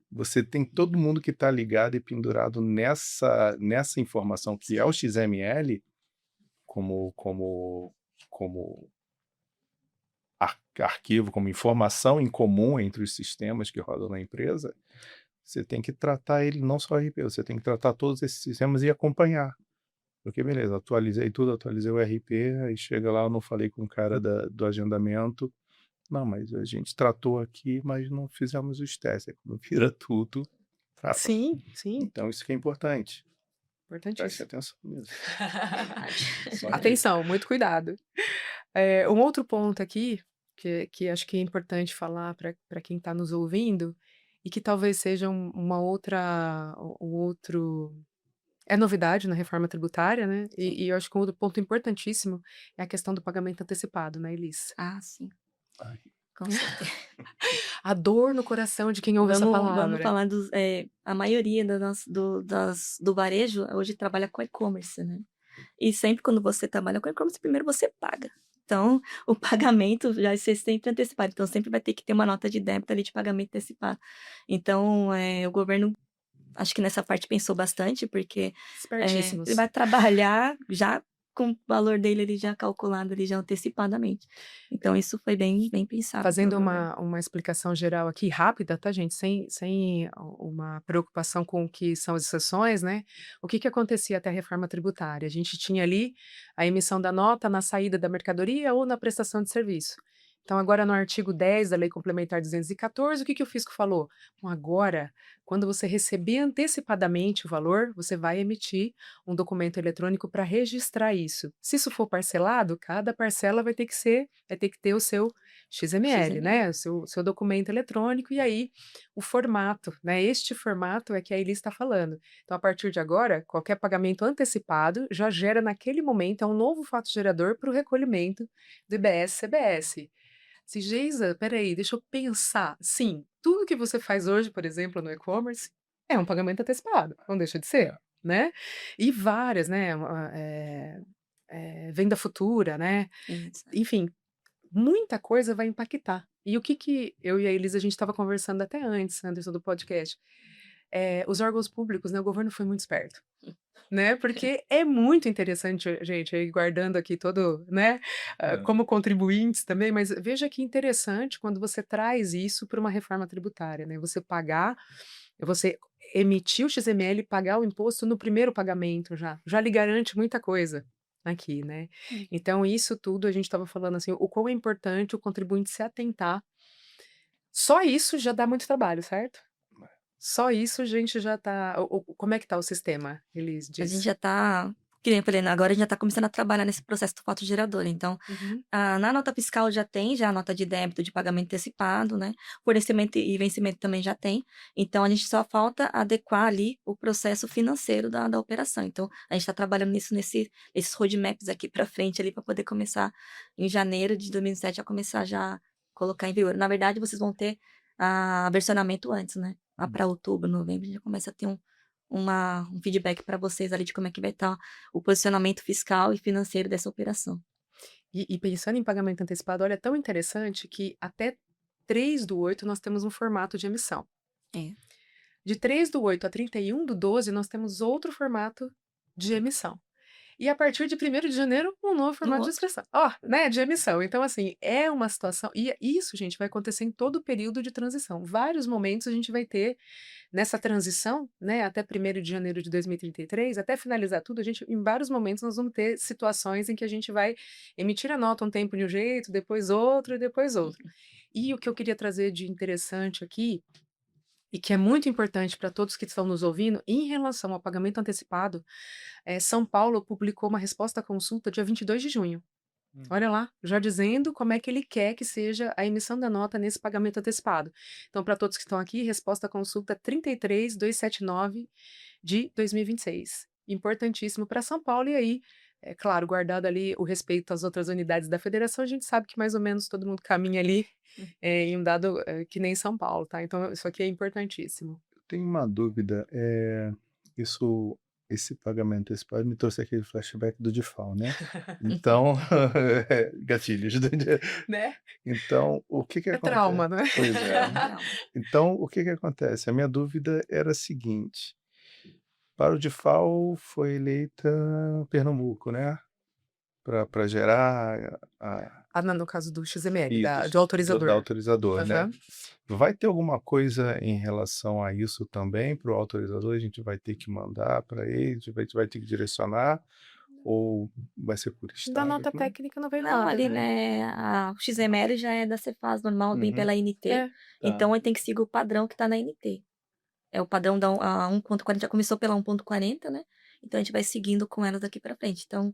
Você tem todo mundo que está ligado e pendurado nessa informação que é o XML como arquivo, como informação em comum entre os sistemas que rodam na empresa. Você tem que tratar ele não só RP, você tem que tratar todos esses sistemas e acompanhar. Porque beleza, atualizei tudo, atualizei o RP, aí chega lá, eu não falei com o cara do agendamento. Não, mas a gente tratou aqui, mas não fizemos os testes. Aí quando vira tudo, trava. Sim, sim, Então isso que é importante. Preste importantíssimo. atenção nisso. Verdade. Só uma dica. Atenção, muito cuidado. Um outro ponto aqui, que acho que é importante falar para quem está nos ouvindo, e que talvez seja uma outra um outro é novidade na reforma tributária, né, Sim. e eu acho que um outro ponto importantíssimo é a questão do pagamento antecipado, né, Elis? Ah, sim, Ai, com certeza. A dor no coração de quem ouve essa Vamos palavra. falar dos a maioria da nossa do varejo hoje trabalha com e-commerce, né. E sempre quando você trabalha com e-commerce, primeiro você paga. Então, o pagamento vai ser sempre antecipado, então sempre vai ter que ter uma nota de débito ali de pagamento antecipado. Então, o governo, acho que nessa parte pensou bastante, porque, ele Espertíssimos. vai trabalhar já com o valor dele ali já calculado ali já antecipadamente. Então isso foi bem pensado pelo Fazendo governo. uma explicação geral aqui, rápida, tá, gente? Sem uma preocupação com o que são as exceções, né? O que que acontecia até a reforma tributária? A gente tinha ali a emissão da nota na saída da mercadoria ou na prestação de serviço. Então, agora no artigo 10 da Lei Complementar 214, o que que o fisco falou? Bom, agora, quando você receber antecipadamente o valor, você vai emitir um documento eletrônico para registrar isso. Se isso for parcelado, cada parcela vai ter que ter o seu XML, XML. né, o seu documento eletrônico, e aí o formato, né, este formato é que a Elis está falando. Então, a partir de agora, qualquer pagamento antecipado já gera naquele momento, é um novo fato gerador para o recolhimento do IBS-CBS. Se Geisa, espera aí, deixa eu pensar. Sim, tudo que você faz hoje, por exemplo, no e-commerce, é um pagamento antecipado, não deixa de ser, é. né. E várias, né, venda futura, né, Isso. enfim, muita coisa vai impactar. E o que que eu e a Elisa, a gente estava conversando até antes, Anderson, do podcast, os órgãos públicos, né, o governo foi muito esperto, né, porque é muito interessante, gente, aí guardando aqui todo, né, É. como contribuintes também, mas veja que interessante quando você traz isso para uma reforma tributária, né, você emitir o XML e pagar o imposto no primeiro pagamento já lhe garante muita coisa aqui, né. Hum. Então isso tudo a gente estava falando, assim, o quão é importante o contribuinte se atentar. Só isso já dá muito trabalho, certo? Só isso a gente já tá como é que tá o sistema? Eles A gente diz. já tá, que nem eu falei, né, agora a gente já tá começando a trabalhar nesse processo do fato gerador, então, Uhum. na nota fiscal já tem já a nota de débito de pagamento antecipado, né, fornecimento e vencimento também já tem, então a gente só falta adequar ali o processo financeiro da operação. Então, a gente tá trabalhando nisso nesses roadmaps aqui pra frente ali, pra poder começar em janeiro de 2027 a começar já colocar em vigor. Na verdade, vocês vão ter versionamento antes, né, lá pra outubro, novembro, a gente já começa a ter um feedback para vocês ali de como é que vai estar o posicionamento fiscal e financeiro dessa operação. E pensando em pagamento antecipado, olha, é tão interessante que até 3/8 nós temos um formato de emissão. É. De 3/8 a 31/12 nós temos outro formato de emissão. E a partir de 1º de janeiro, um novo Um formato de outro. inscrição. Ó, né, de emissão. Então, assim, é uma situação e isso, gente, vai acontecer em todo o período de transição. Vários momentos a gente vai ter nessa transição, né, até 1º de janeiro de 2033, até finalizar tudo, a gente em vários momentos nós vamos ter situações em que a gente vai emitir a nota um tempo de um jeito, depois outro e depois outro. E o que eu queria trazer de interessante aqui e que é muito importante para todos que estão nos ouvindo, em relação ao pagamento antecipado, São Paulo publicou uma resposta à consulta dia 22 de junho. Hum. Olha lá, já dizendo como é que ele quer que seja a emissão da nota nesse pagamento antecipado. Então, para todos que estão aqui, resposta à consulta 33279 de 2026. Importantíssimo para São Paulo, e aí, é claro, guardado ali o respeito às outras unidades da federação, a gente sabe que mais ou menos todo mundo caminha ali em um dado que nem São Paulo, tá? Então, isso aqui é importantíssimo. Tenho uma dúvida, isso esse pagamento antecipado me trouxe aquele flashback do DIFAL, né. Então, gatilhos. Né? Então, o que que É acontece? trauma, né? Pois é. É um trauma. Então, o que que acontece? A minha dúvida era a seguinte: para o DIFAL foi eleita Pernambuco, né, para gerar a Ah, não, no caso do XML, isso, do da autorizador. autorizador, né. Aham. Vai ter alguma coisa em relação a isso também para o autorizador? A gente vai ter que mandar para ele, a gente vai ter que direcionar ou vai ser por Da estado? nota Como é? técnica não veio Não, nada, ali, né? né, o XML já é da Cefaz normal, vem Uhum, pela ANT, É. então tá. ele tem que seguir o padrão que está na ANT. É o padrão da a 1.40, já começou pela 1.40, né, então a gente vai seguindo com ela daqui para frente. Então,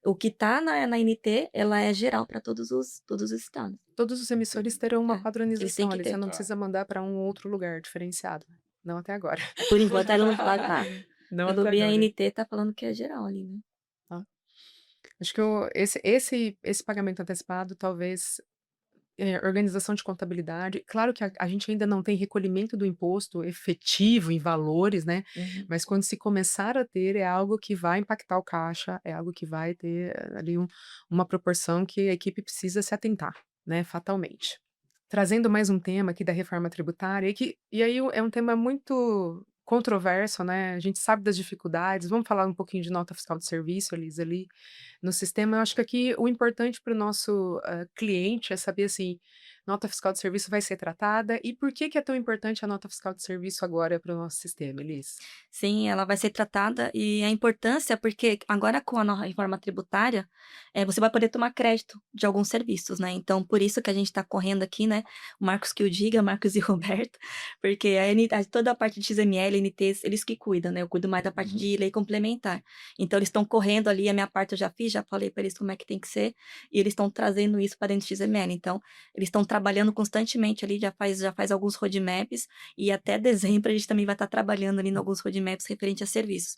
O que está na NT, ela é geral para todos os estados. Todos os emissores terão uma É, eles têm padronização que ali, você ter. não precisa mandar para um outro lugar diferenciado. Não até agora. Por enquanto ela não fala nada. Não Pelo até vi a agora. NT tá falando que é geral ali, né. Tá. Acho que esse pagamento antecipado talvez organização de contabilidade. Claro que a gente ainda não tem recolhimento do imposto efetivo em valores, né? Uhum. Mas quando se começar a ter, é algo que vai impactar o caixa, é algo que vai ter ali uma proporção que a equipe precisa se atentar, né? Fatalmente. Trazendo mais um tema aqui da reforma tributária, e aí é um tema muito controverso, né? A gente sabe das dificuldades. Vamos falar um pouquinho de nota fiscal de serviço, Elisa, ali no sistema. Eu acho que aqui o importante para o nosso cliente é saber assim, nota fiscal de serviço vai ser tratada e por que que é tão importante a nota fiscal de serviço agora para o nosso sistema, Elis? Sim, ela vai ser tratada e a importância porque agora com a nova reforma tributária, você vai poder tomar crédito de alguns serviços, né, então por isso que a gente está correndo aqui, né, o Marcos que o diga, Marcos e Roberto, porque toda a parte de XML, NTs, eles que cuidam, né, eu cuido mais da parte de lei complementar. Então eles estão correndo ali, a minha parte eu já fiz, já falei para eles como é que tem que ser, e eles estão trazendo isso para dentro de XML, então eles estão trabalhando constantemente ali, já faz alguns roadmaps, e até dezembro a gente também vai estar trabalhando ali em alguns roadmaps referente a serviços.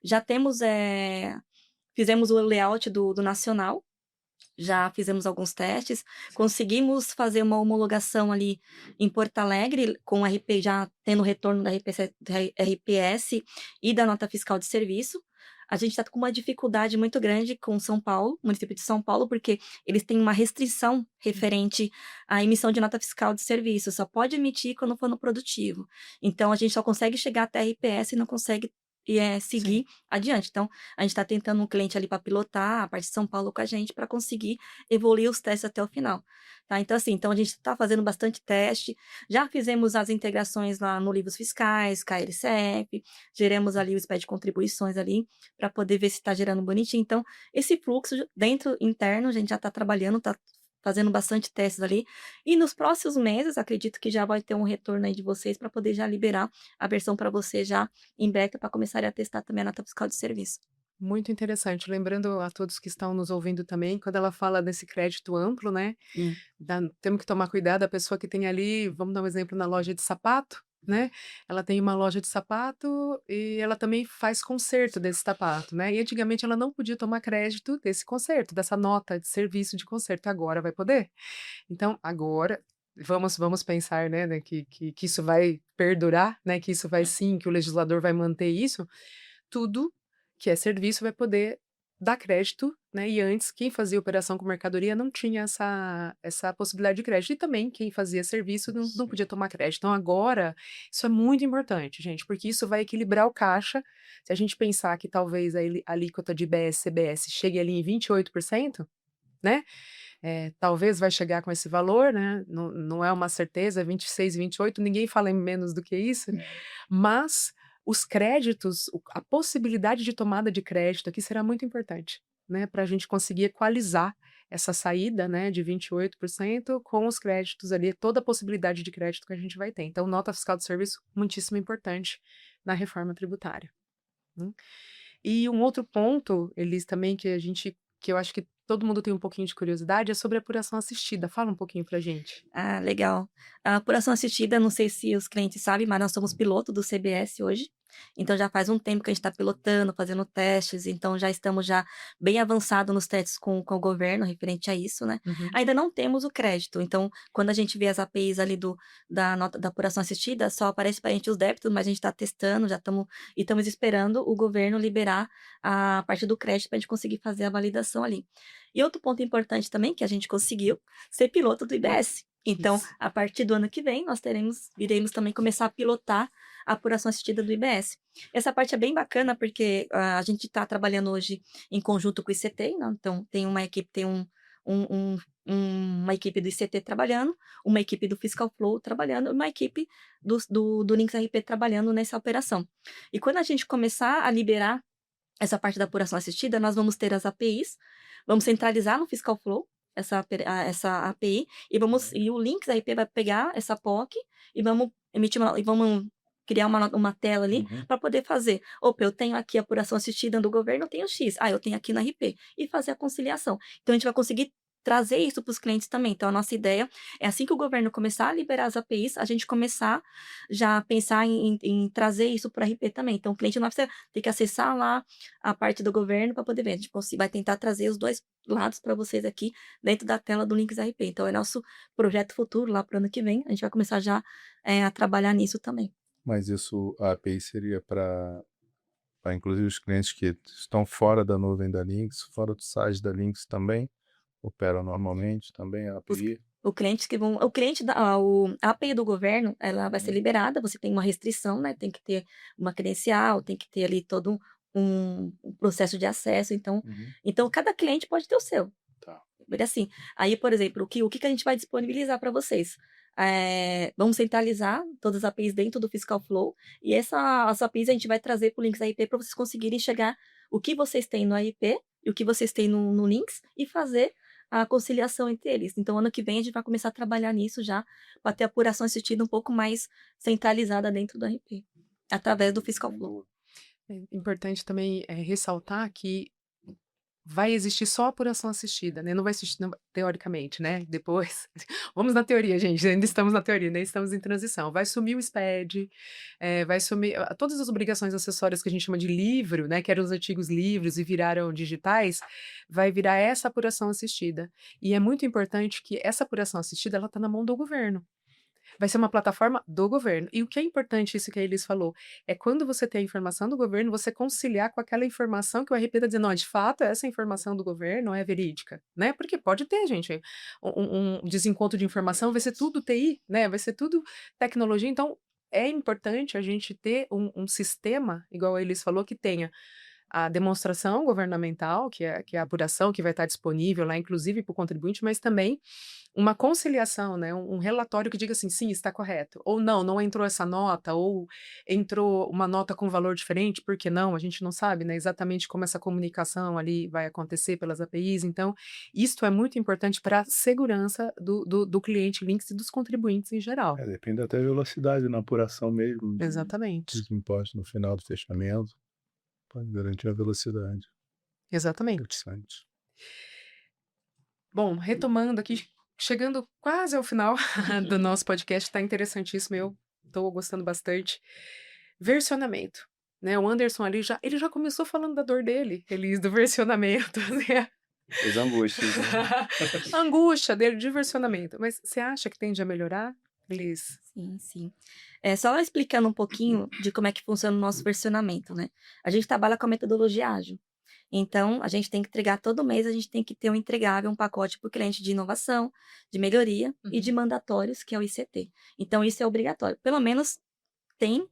Já temos, fizemos o layout do nacional, já fizemos alguns testes, conseguimos fazer uma homologação ali em Porto Alegre, com o RP já tendo retorno da RPS e da nota fiscal de serviço. A gente está com uma dificuldade muito grande com São Paulo, município de São Paulo, porque eles têm uma restrição referente à emissão de nota fiscal de serviço, só pode emitir quando for no produtivo. Então, a gente só consegue chegar até a RPS e não consegue Sim. seguir adiante. Então, a gente está tentando um cliente ali para pilotar a parte de São Paulo com a gente para conseguir evoluir os testes até o final. Tá? Então, assim, a gente está fazendo bastante teste. Já fizemos as integrações lá no Livros Fiscais, KLCF, geramos ali o SPED de contribuições ali para poder ver se está gerando bonitinho. Então, esse fluxo dentro interno, a gente já está trabalhando, está fazendo bastante testes ali. E nos próximos meses, acredito que já vai ter um retorno aí de vocês para poder já liberar a versão para você já em beta para começarem a testar também a nota fiscal de serviço. Muito interessante. Lembrando a todos que estão nos ouvindo também, quando ela fala desse crédito amplo, né? Temos que tomar cuidado, a pessoa que tem ali, vamos dar um exemplo na loja de sapato, né? Ela tem uma loja de sapato e ela também faz conserto desse sapato, né? E antigamente ela não podia tomar crédito desse conserto, dessa nota de serviço de conserto. Agora vai poder. Então, agora vamos pensar, né, que isso vai perdurar, né? Que isso vai sim, que o legislador vai manter isso. Tudo que é serviço vai poder dar crédito, né? E antes, quem fazia operação com mercadoria não tinha essa possibilidade de crédito. E também quem fazia serviço não podia tomar crédito. Então, agora, isso é muito importante, gente, porque isso vai equilibrar o caixa. Se a gente pensar que talvez a alíquota de IBS, CBS chegue ali em 28%, né? Talvez vai chegar com esse valor, né? Não é uma certeza, 26, 28, ninguém fala em menos do que isso, mas os créditos, a possibilidade de tomada de crédito aqui será muito importante, né? Para a gente conseguir equalizar essa saída, né, de 28% com os créditos ali, toda a possibilidade de crédito que a gente vai ter. Então, nota fiscal de serviço, muitíssimo importante na reforma tributária. E um outro ponto, Elis, também que eu acho que todo mundo tem um pouquinho de curiosidade, é sobre a apuração assistida. Fala um pouquinho pra gente. Ah, legal. A apuração assistida, não sei se os clientes sabem, mas nós somos piloto do CBS hoje. Então já faz um tempo que a gente está pilotando, fazendo testes, então já estamos já bem avançado nos testes com o governo referente a isso, né? Ainda não temos o crédito, então quando a gente vê as APIs ali da nota da apuração assistida, só aparece para a gente os débitos, mas a gente está testando, já estamos esperando o governo liberar a parte do crédito para a gente conseguir fazer a validação ali. E outro ponto importante também que a gente conseguiu ser piloto do IBS. Então, Isso. a partir do ano que vem, nós iremos também começar a pilotar a apuração assistida do IBS. Essa parte é bem bacana porque a gente está trabalhando hoje em conjunto com o ICT, né? Então tem uma equipe, uma equipe do ICT trabalhando, uma equipe do Fiscal Flow trabalhando, uma equipe do Lynx RP trabalhando nessa operação. E quando a gente começar a liberar essa parte da apuração assistida, nós vamos ter as APIs, vamos centralizar no Fiscal Flow essa API e o Lynx RP vai pegar essa POC e vamos criar uma tela ali Uhum. para poder fazer. Opa, eu tenho aqui a apuração assistida do governo, eu tenho X. Ah, eu tenho aqui na RP. E fazer a conciliação. Então, a gente vai conseguir trazer isso para os clientes também. Então, a nossa ideia é assim que o governo começar a liberar as APIs, a gente começar já a pensar em trazer isso para a RP também. Então, o cliente não vai precisar ter que acessar lá a parte do governo para poder ver. A gente vai tentar trazer os dois lados para vocês aqui dentro da tela do Links RP. Então, é nosso projeto futuro lá para o ano que vem. A gente vai começar já a trabalhar nisso também. Mas isso, a API seria para inclusive os clientes que estão fora da nuvem da Lynx, fora do site da Lynx também, operam normalmente também a Os API. o clientes que vão o cliente a API do governo, ela vai ser liberada, você tem uma restrição, né, tem que ter uma credencial, tem que ter ali todo um processo de acesso, Uhum. então cada cliente pode ter o seu. Tá. Porque assim, aí, por exemplo, o que a gente vai disponibilizar para vocês? Vamos centralizar todas as APIs dentro do Fiscal Flow e as APIs a gente vai trazer para o Links RP para vocês conseguirem chegar o que vocês têm no RP e o que vocês têm no Links e fazer a conciliação entre eles. Então, ano que vem, a gente vai começar a trabalhar nisso já para ter a apuração assistida um pouco mais centralizada dentro do RP, através do Fiscal Flow. É importante também ressaltar que vai existir só apuração assistida, né? Não vai existir, teoricamente, né? Depois, vamos na teoria, gente. Ainda estamos na teoria, né? Estamos em transição. Vai sumir o SPED, vai sumir todas as obrigações acessórias que a gente chama de livro, né? Que eram os antigos livros e viraram digitais, vai virar essa apuração assistida. E é muito importante que essa apuração assistida ela está na mão do governo. Vai ser uma plataforma do governo. E o que é importante, isso que a Elis falou, é quando você tem a informação do governo, você conciliar com aquela informação que o RP está dizendo, não, de fato, essa informação do governo é verídica, né? Porque pode ter, gente, um desencontro de informação, vai ser tudo TI, né? Vai ser tudo tecnologia. Então, é importante a gente ter um sistema, igual a Elis falou, que tenha a demonstração governamental, que é a apuração que vai estar disponível lá, inclusive para o contribuinte, mas também uma conciliação, né? Um relatório que diga assim, sim, está correto, ou não, não entrou essa nota, ou entrou uma nota com valor diferente, por que não? A gente não sabe, né, exatamente como essa comunicação ali vai acontecer pelas APIs, então, isto é muito importante para a segurança do cliente Links e dos contribuintes em geral. Depende até da velocidade na apuração mesmo Exatamente, dos impostos no final do fechamento. Pode garantir a velocidade. exatamente. Interessante. Bom, retomando aqui, chegando quase ao final do nosso podcast, está interessantíssimo, eu estou gostando bastante. Versionamento, né? O Anderson ali ele já começou falando da dor dele, Elis, do versionamento, né? As angústias, né? A angústia dele de versionamento. Mas você acha que tende a melhorar, Elis? Sim, sim. Só explicando um pouquinho de como é que funciona o nosso versionamento, né? A gente trabalha com a metodologia ágil. Então, a gente tem que entregar todo mês, a gente tem que ter um entregável, um pacote para o cliente de inovação, de melhoria e de mandatórios, que é o ICT. Então, isso é obrigatório. Pelo menos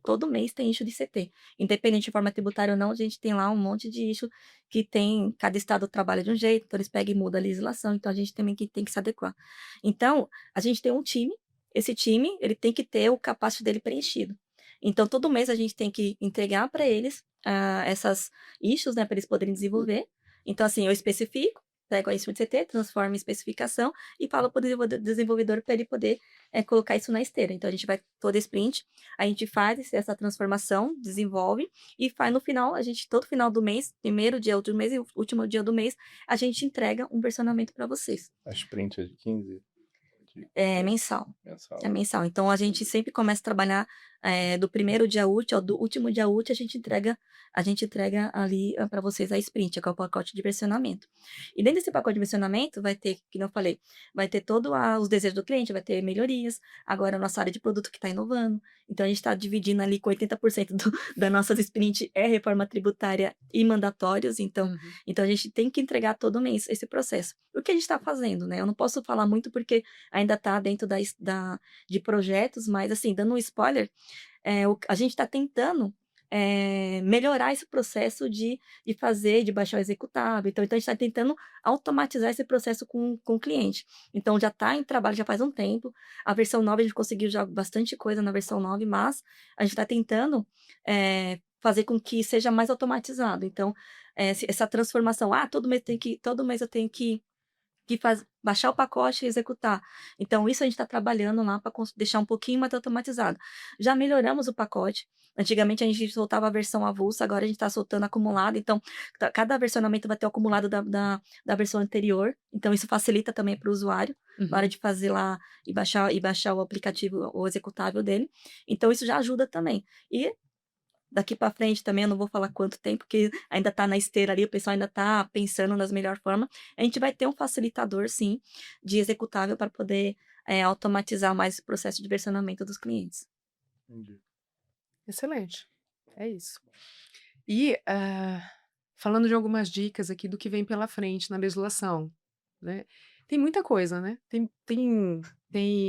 todo mês tem issue de ICT. Independente de forma tributária ou não, a gente tem lá um monte de issue que tem, cada estado trabalha de um jeito, então eles pegam e mudam a legislação, então a gente também tem que se adequar. Então, a gente tem um time, esse time, ele tem que ter o capacity dele preenchido. Então, todo mês a gente tem que entregar para eles essas issues, né, para eles poderem desenvolver. Então, assim, eu especifico, pego a issue de CT, transformo em especificação e falo para o desenvolvedor para ele poder colocar isso na esteira. Então, a gente vai todo sprint, a gente faz essa transformação, desenvolve e faz no final, todo final do mês, primeiro dia do mês e último dia do mês, a gente entrega um versionamento para vocês. A sprint é de 15? É mensal. Mensal. É mensal. Então, a gente sempre começa a trabalhar do primeiro dia útil ao do último dia útil, a gente entrega ali para vocês a sprint, que é o pacote de versionamento. E dentro desse pacote de versionamento vai ter, como eu falei, vai ter todos os desejos do cliente, vai ter melhorias. Agora, a nossa área de produto que está inovando. Então, a gente está dividindo ali com 80% da nossa sprint é reforma tributária e mandatórios. Então, a gente tem que entregar todo mês esse processo. O que a gente está fazendo, né? Eu não posso falar muito porque ainda está dentro de projetos, mas, assim, dando um spoiler, a gente está tentando melhorar esse processo de baixar o executável. Então a gente está tentando automatizar esse processo com o cliente. Então, já está em trabalho já faz um tempo. A versão 9, a gente conseguiu já bastante coisa na versão 9, mas a gente está tentando fazer com que seja mais automatizado. Então, essa transformação, todo mês eu tenho que que faz baixar o pacote e executar. Então isso a gente está trabalhando lá para deixar um pouquinho mais automatizado. Já melhoramos o pacote. Antigamente a gente soltava a versão avulsa, agora a gente está soltando acumulado. Então, cada versionamento vai ter o acumulado da versão anterior. Então, isso facilita também para o usuário na hora Uhum. de fazer lá e baixar o aplicativo, o executável dele. Então, isso já ajuda também. E daqui para frente também, eu não vou falar quanto tempo, porque ainda está na esteira ali, o pessoal ainda está pensando nas melhores formas. A gente vai ter um facilitador, sim, de executável para poder automatizar mais esse processo de versionamento dos clientes. Entendi. Excelente. É isso. E falando de algumas dicas aqui do que vem pela frente na legislação, né? Tem muita coisa, né?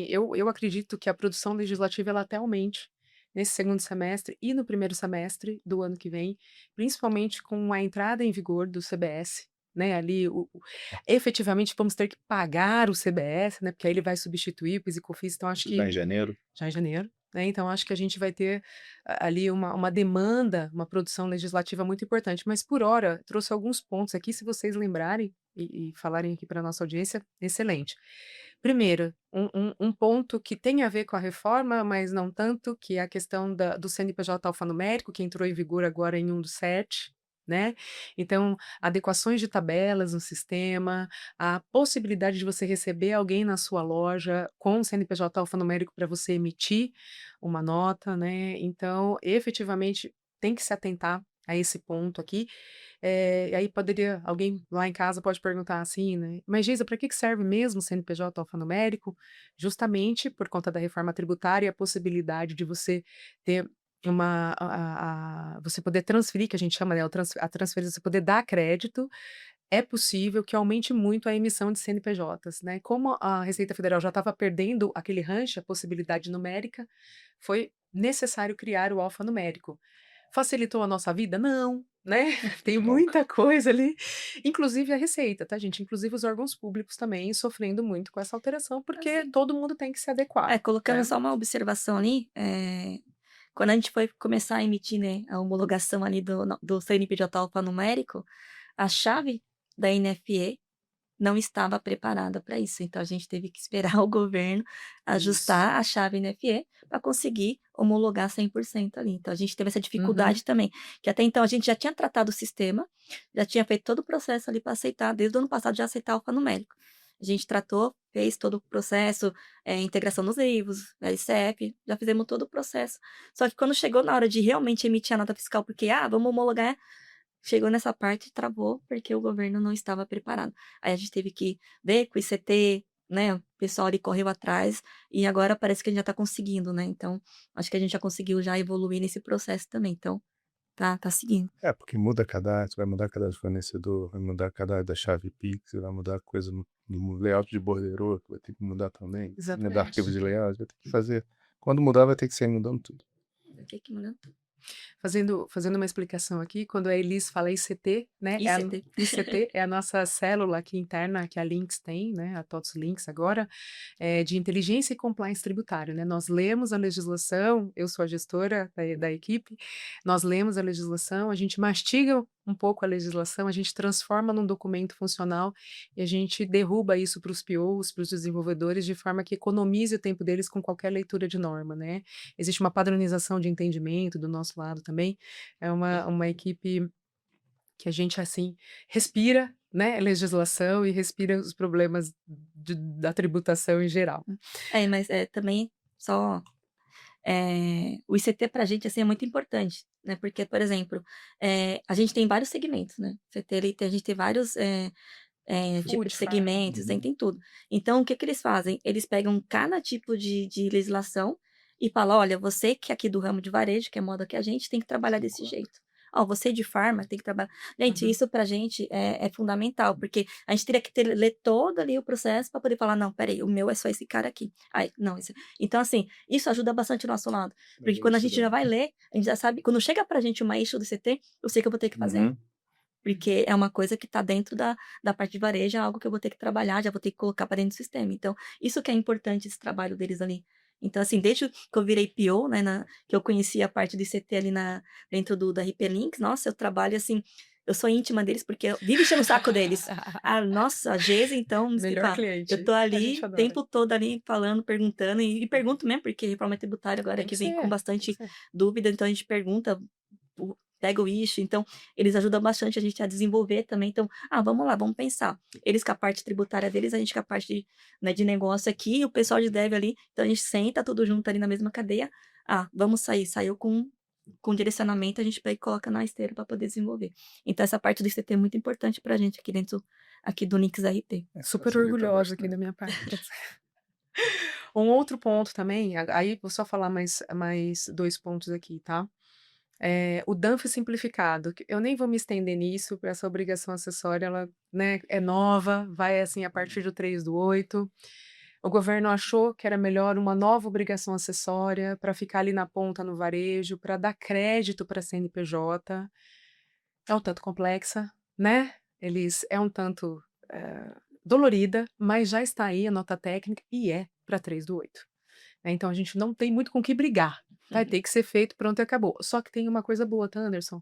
Eu acredito que a produção legislativa ela até aumente nesse segundo semestre e no primeiro semestre do ano que vem, principalmente com a entrada em vigor do CBS, né? Ali, efetivamente, vamos ter que pagar o CBS, né? Porque aí ele vai substituir o PIS e COFINS, então acho Já que em janeiro? já em janeiro, né? Então acho que a gente vai ter ali uma demanda, uma produção legislativa muito importante. Mas por hora, trouxe alguns pontos aqui, se vocês lembrarem e falarem aqui para a nossa audiência, excelente. Primeiro, um ponto que tem a ver com a reforma, mas não tanto, que é a questão do CNPJ alfanumérico, que entrou em vigor agora em 1/7, né? Então, adequações de tabelas no sistema, a possibilidade de você receber alguém na sua loja com o CNPJ alfanumérico para você emitir uma nota, né? Então, efetivamente, tem que se atentar a esse ponto aqui. E aí alguém lá em casa pode perguntar assim, né? Mas, Geisa, para que serve mesmo o CNPJ alfanumérico? Justamente por conta da reforma tributária, a possibilidade de você ter você poder transferir, que a gente chama, né, a transferência, você poder dar crédito, é possível que aumente muito a emissão de CNPJs, né? Como a Receita Federal já estava perdendo aquele rancho, a possibilidade numérica, foi necessário criar o alfanumérico. Facilitou a nossa vida? Não, né? Tem Não. muita coisa ali, inclusive a Receita, tá, gente? Inclusive os órgãos públicos também sofrendo muito com essa alteração, porque Assim, todo mundo tem que se adequar, colocando né? só uma observação ali, quando a gente foi começar a emitir, né, a homologação ali do CNPJ alfanumérico, a chave da NFE não estava preparada para isso. Então a gente teve que esperar o governo Isso. ajustar a chave NFE para conseguir homologar 100% ali. Então a gente teve essa Uhum. dificuldade também, que até então a gente já tinha tratado o sistema, já tinha feito todo o processo ali para aceitar, desde o ano passado já aceitar o alfanumérico. A gente tratou, fez todo o processo, integração nos livros, LCF, já fizemos todo o processo. Só que quando chegou na hora de realmente emitir a nota fiscal, porque, vamos homologar, chegou nessa parte, travou, porque o governo não estava preparado. Aí a gente teve que ver com o ICT, né, o pessoal ali correu atrás, e agora parece que a gente já está conseguindo, né, então, acho que a gente já conseguiu já evoluir nesse processo também, então, tá seguindo. É, porque muda cadastro, vai mudar cadastro do fornecedor, vai mudar cadastro da chave Pix, vai mudar coisa no layout de borderô, que vai ter que mudar também, mudar arquivo Exatamente. de layout, vai ter que fazer. Quando mudar, vai ter que sair mudando tudo. Vai ter que mudar tudo. Fazendo uma explicação aqui, quando a Elis fala ICT, né, ICT. ICT é a nossa célula aqui interna que a Lynx tem, né, a TOTS Lynx agora, de inteligência e compliance tributário, né? Nós lemos a legislação, eu sou a gestora da equipe, nós lemos a legislação, a gente mastiga um pouco a legislação, a gente transforma num documento funcional e a gente derruba isso para os POs, para os desenvolvedores, de forma que economize o tempo deles com qualquer leitura de norma, né? Existe uma padronização de entendimento do nosso lado também, é uma equipe que a gente, assim, respira, né, legislação e respira os problemas da tributação em geral. Mas, também só, o ICT pra gente, assim, é muito importante, né, porque, por exemplo, a gente tem vários segmentos, né, CT ali a gente tem vários, tipo Food, de farm. segmentos, tem tudo. Então, o que que eles fazem? Eles pegam cada tipo de legislação e falam: "Olha, você que é aqui do ramo de varejo, que é moda que a gente, tem que trabalhar desse jeito. Ó, você de farma tem que trabalhar". Gente, Uhum. isso pra gente é fundamental, porque a gente teria que ler todo ali o processo para poder falar: "Não, espera aí, o meu é só esse cara aqui. Ai, não, esse". Então, assim, isso ajuda bastante o nosso lado, porque quando a gente já vai ler, a gente já sabe quando chega pra gente uma issue do CT, eu sei que eu vou ter que fazer. Uhum. Porque é uma coisa que está dentro da parte de varejo, é algo que eu vou ter que trabalhar, já vou ter que colocar para dentro do sistema. Então, isso que é importante, esse trabalho deles ali. Então, assim, desde que eu virei PO, né, que eu conheci a parte de CT ali dentro da RP Links, nossa, eu trabalho, assim, eu sou íntima deles, porque eu vivo enchendo o saco deles. Nossa, a Geisa, então, não sei Melhor falar. Eu cliente. tô A ali gente o adora. tempo todo ali falando, perguntando, e pergunto mesmo, porque reforma tributária agora Tem que que vem com ser. bastante dúvida, então a gente pergunta, pega o issue, então eles ajudam bastante a gente a desenvolver também. Então, vamos lá, vamos pensar. Eles com a parte tributária deles, a gente com a parte, né, de negócio aqui, o pessoal de dev ali, então a gente senta tudo junto ali na mesma cadeia. Vamos sair, saiu com direcionamento, a gente pega e coloca na esteira para poder desenvolver. Então, essa parte do ICT é muito importante para a gente aqui dentro aqui do Nix RP. Super Facilita orgulhosa aqui bastante. da minha parte. Um outro ponto também, aí vou só falar mais 2 pontos aqui, tá? O DANF simplificado, que eu nem vou me estender nisso, porque essa obrigação acessória, ela, né, é nova, vai assim a partir do 3/8. O governo achou que era melhor uma nova obrigação acessória para ficar ali na ponta no varejo, para dar crédito para a CNPJ. É um tanto complexa, né? É um tanto dolorida, mas já está aí a nota técnica e é para 3/8. Então a gente não tem muito com o que brigar. Vai ter que ser feito, pronto e acabou. Só que tem uma coisa boa, tá, Anderson?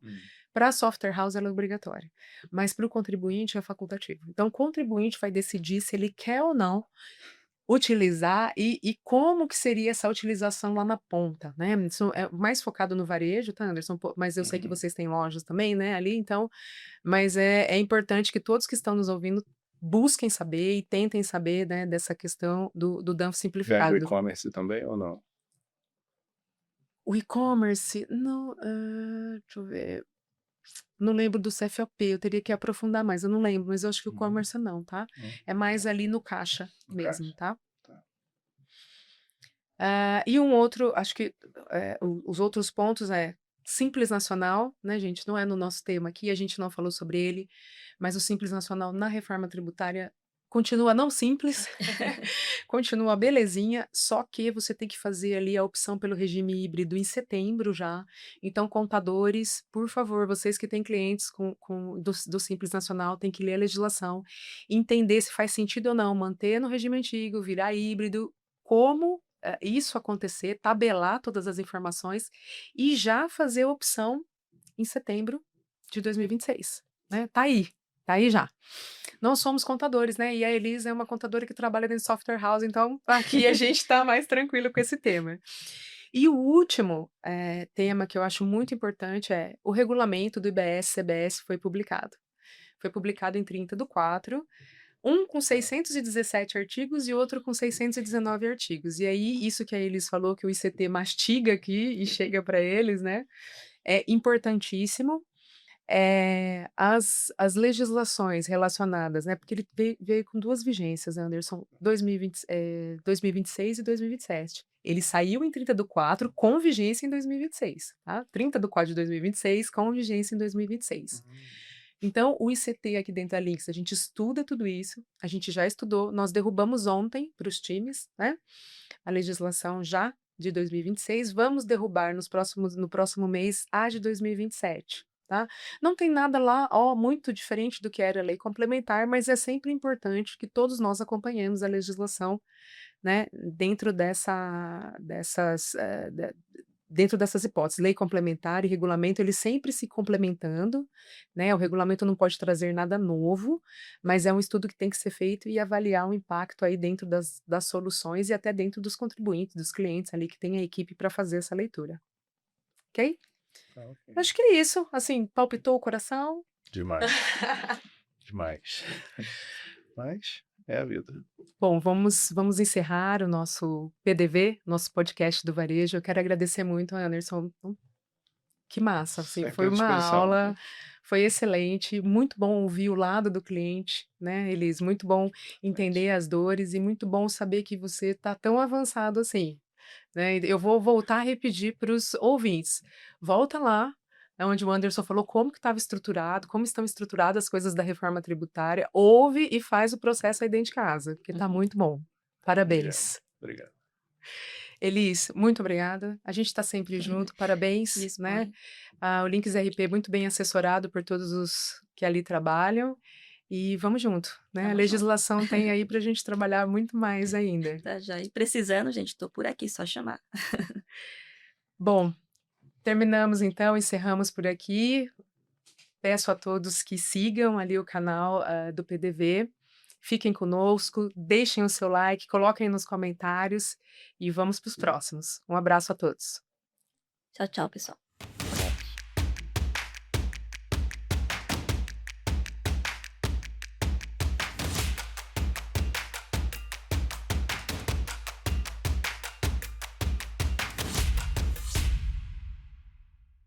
Para a software house ela é obrigatória, mas para o contribuinte é facultativo. Então o contribuinte vai decidir se ele quer ou não utilizar e como que seria essa utilização lá na ponta, né? Isso é mais focado no varejo, tá, Anderson? Mas eu sei que vocês têm lojas também, né, ali, então, mas é importante que todos que estão nos ouvindo busquem saber e tentem saber, né, dessa questão do DANF Vende o simplificado. e-commerce também ou não? O e-commerce, não, deixa eu ver. Não lembro do CFOP, eu teria que aprofundar mais, eu não lembro, mas eu acho que o e-commerce não, tá? É mais ali no caixa No mesmo, caixa. tá? Tá. E um outro, acho que os outros pontos Simples Nacional, né, gente? Não é no nosso tema aqui, a gente não falou sobre ele, mas o Simples Nacional na reforma tributária continua não simples, continua belezinha, só que você tem que fazer ali a opção pelo regime híbrido em setembro já. Então, contadores, por favor, vocês que têm clientes do Simples Nacional, tem que ler a legislação, entender se faz sentido ou não manter no regime antigo, virar híbrido, como isso acontecer, tabelar todas as informações e já fazer a opção em setembro de 2026, né? Tá aí já. Não somos contadores, né? E a Elisa é uma contadora que trabalha dentro de software house, então aqui a gente está mais tranquilo com esse tema. E o último tema que eu acho muito importante é o regulamento do IBS-CBS foi publicado. Foi publicado em 30/4, um com 617 artigos e outro com 619 artigos. E aí, isso que a Elis falou, que o ICT mastiga aqui e chega para eles, né? É importantíssimo. As legislações relacionadas, né? Porque ele veio com 2 vigências, Anderson, 2026 e 2027. Ele saiu em 30/4 com vigência em 2026, tá? 30/4 de 2026 com vigência em 2026. Então, o ICT aqui dentro da Linx, a gente estuda tudo isso, a gente já estudou, nós derrubamos ontem para os times, né? A legislação já de 2026, vamos derrubar no próximo mês a de 2027. Tá? Não tem nada lá, muito diferente do que era a lei complementar, mas é sempre importante que todos nós acompanhemos a legislação, né, dentro dentro dessas hipóteses, lei complementar e regulamento, eles sempre se complementando, né? O regulamento não pode trazer nada novo, mas é um estudo que tem que ser feito e avaliar o impacto aí dentro das soluções e até dentro dos contribuintes, dos clientes ali que tem a equipe para fazer essa leitura. Ok? Tá, ok. Acho que é isso. Assim, palpitou o coração? Demais. Demais. Mas é a vida. Bom, vamos encerrar o nosso PDV, nosso podcast do varejo. Eu quero agradecer muito, Anderson. Que massa, assim, Sempre foi à uma disposição. aula, foi excelente, muito bom ouvir o lado do cliente, né, Elis? Muito bom entender as dores e muito bom saber que você está tão avançado assim, né? Eu vou voltar a repetir para os ouvintes. Volta lá, onde o Anderson falou como que estava estruturado, como estão estruturadas as coisas da reforma tributária, ouve e faz o processo aí dentro de casa, porque está muito bom. Parabéns. Obrigado. Elis, muito obrigada. A gente está sempre junto, parabéns, né? Disponha. O Links RP muito bem assessorado por todos os que ali trabalham. E vamos junto, né? A Vamos junto. legislação tem aí para a gente trabalhar muito mais ainda. Tá já. E precisando, gente, tô por aqui, só chamar. Bom, terminamos então, encerramos por aqui. Peço a todos que sigam ali o canal, do PDV, fiquem conosco, deixem o seu like, coloquem nos comentários e vamos para os próximos. Um abraço a todos. Tchau, tchau, pessoal.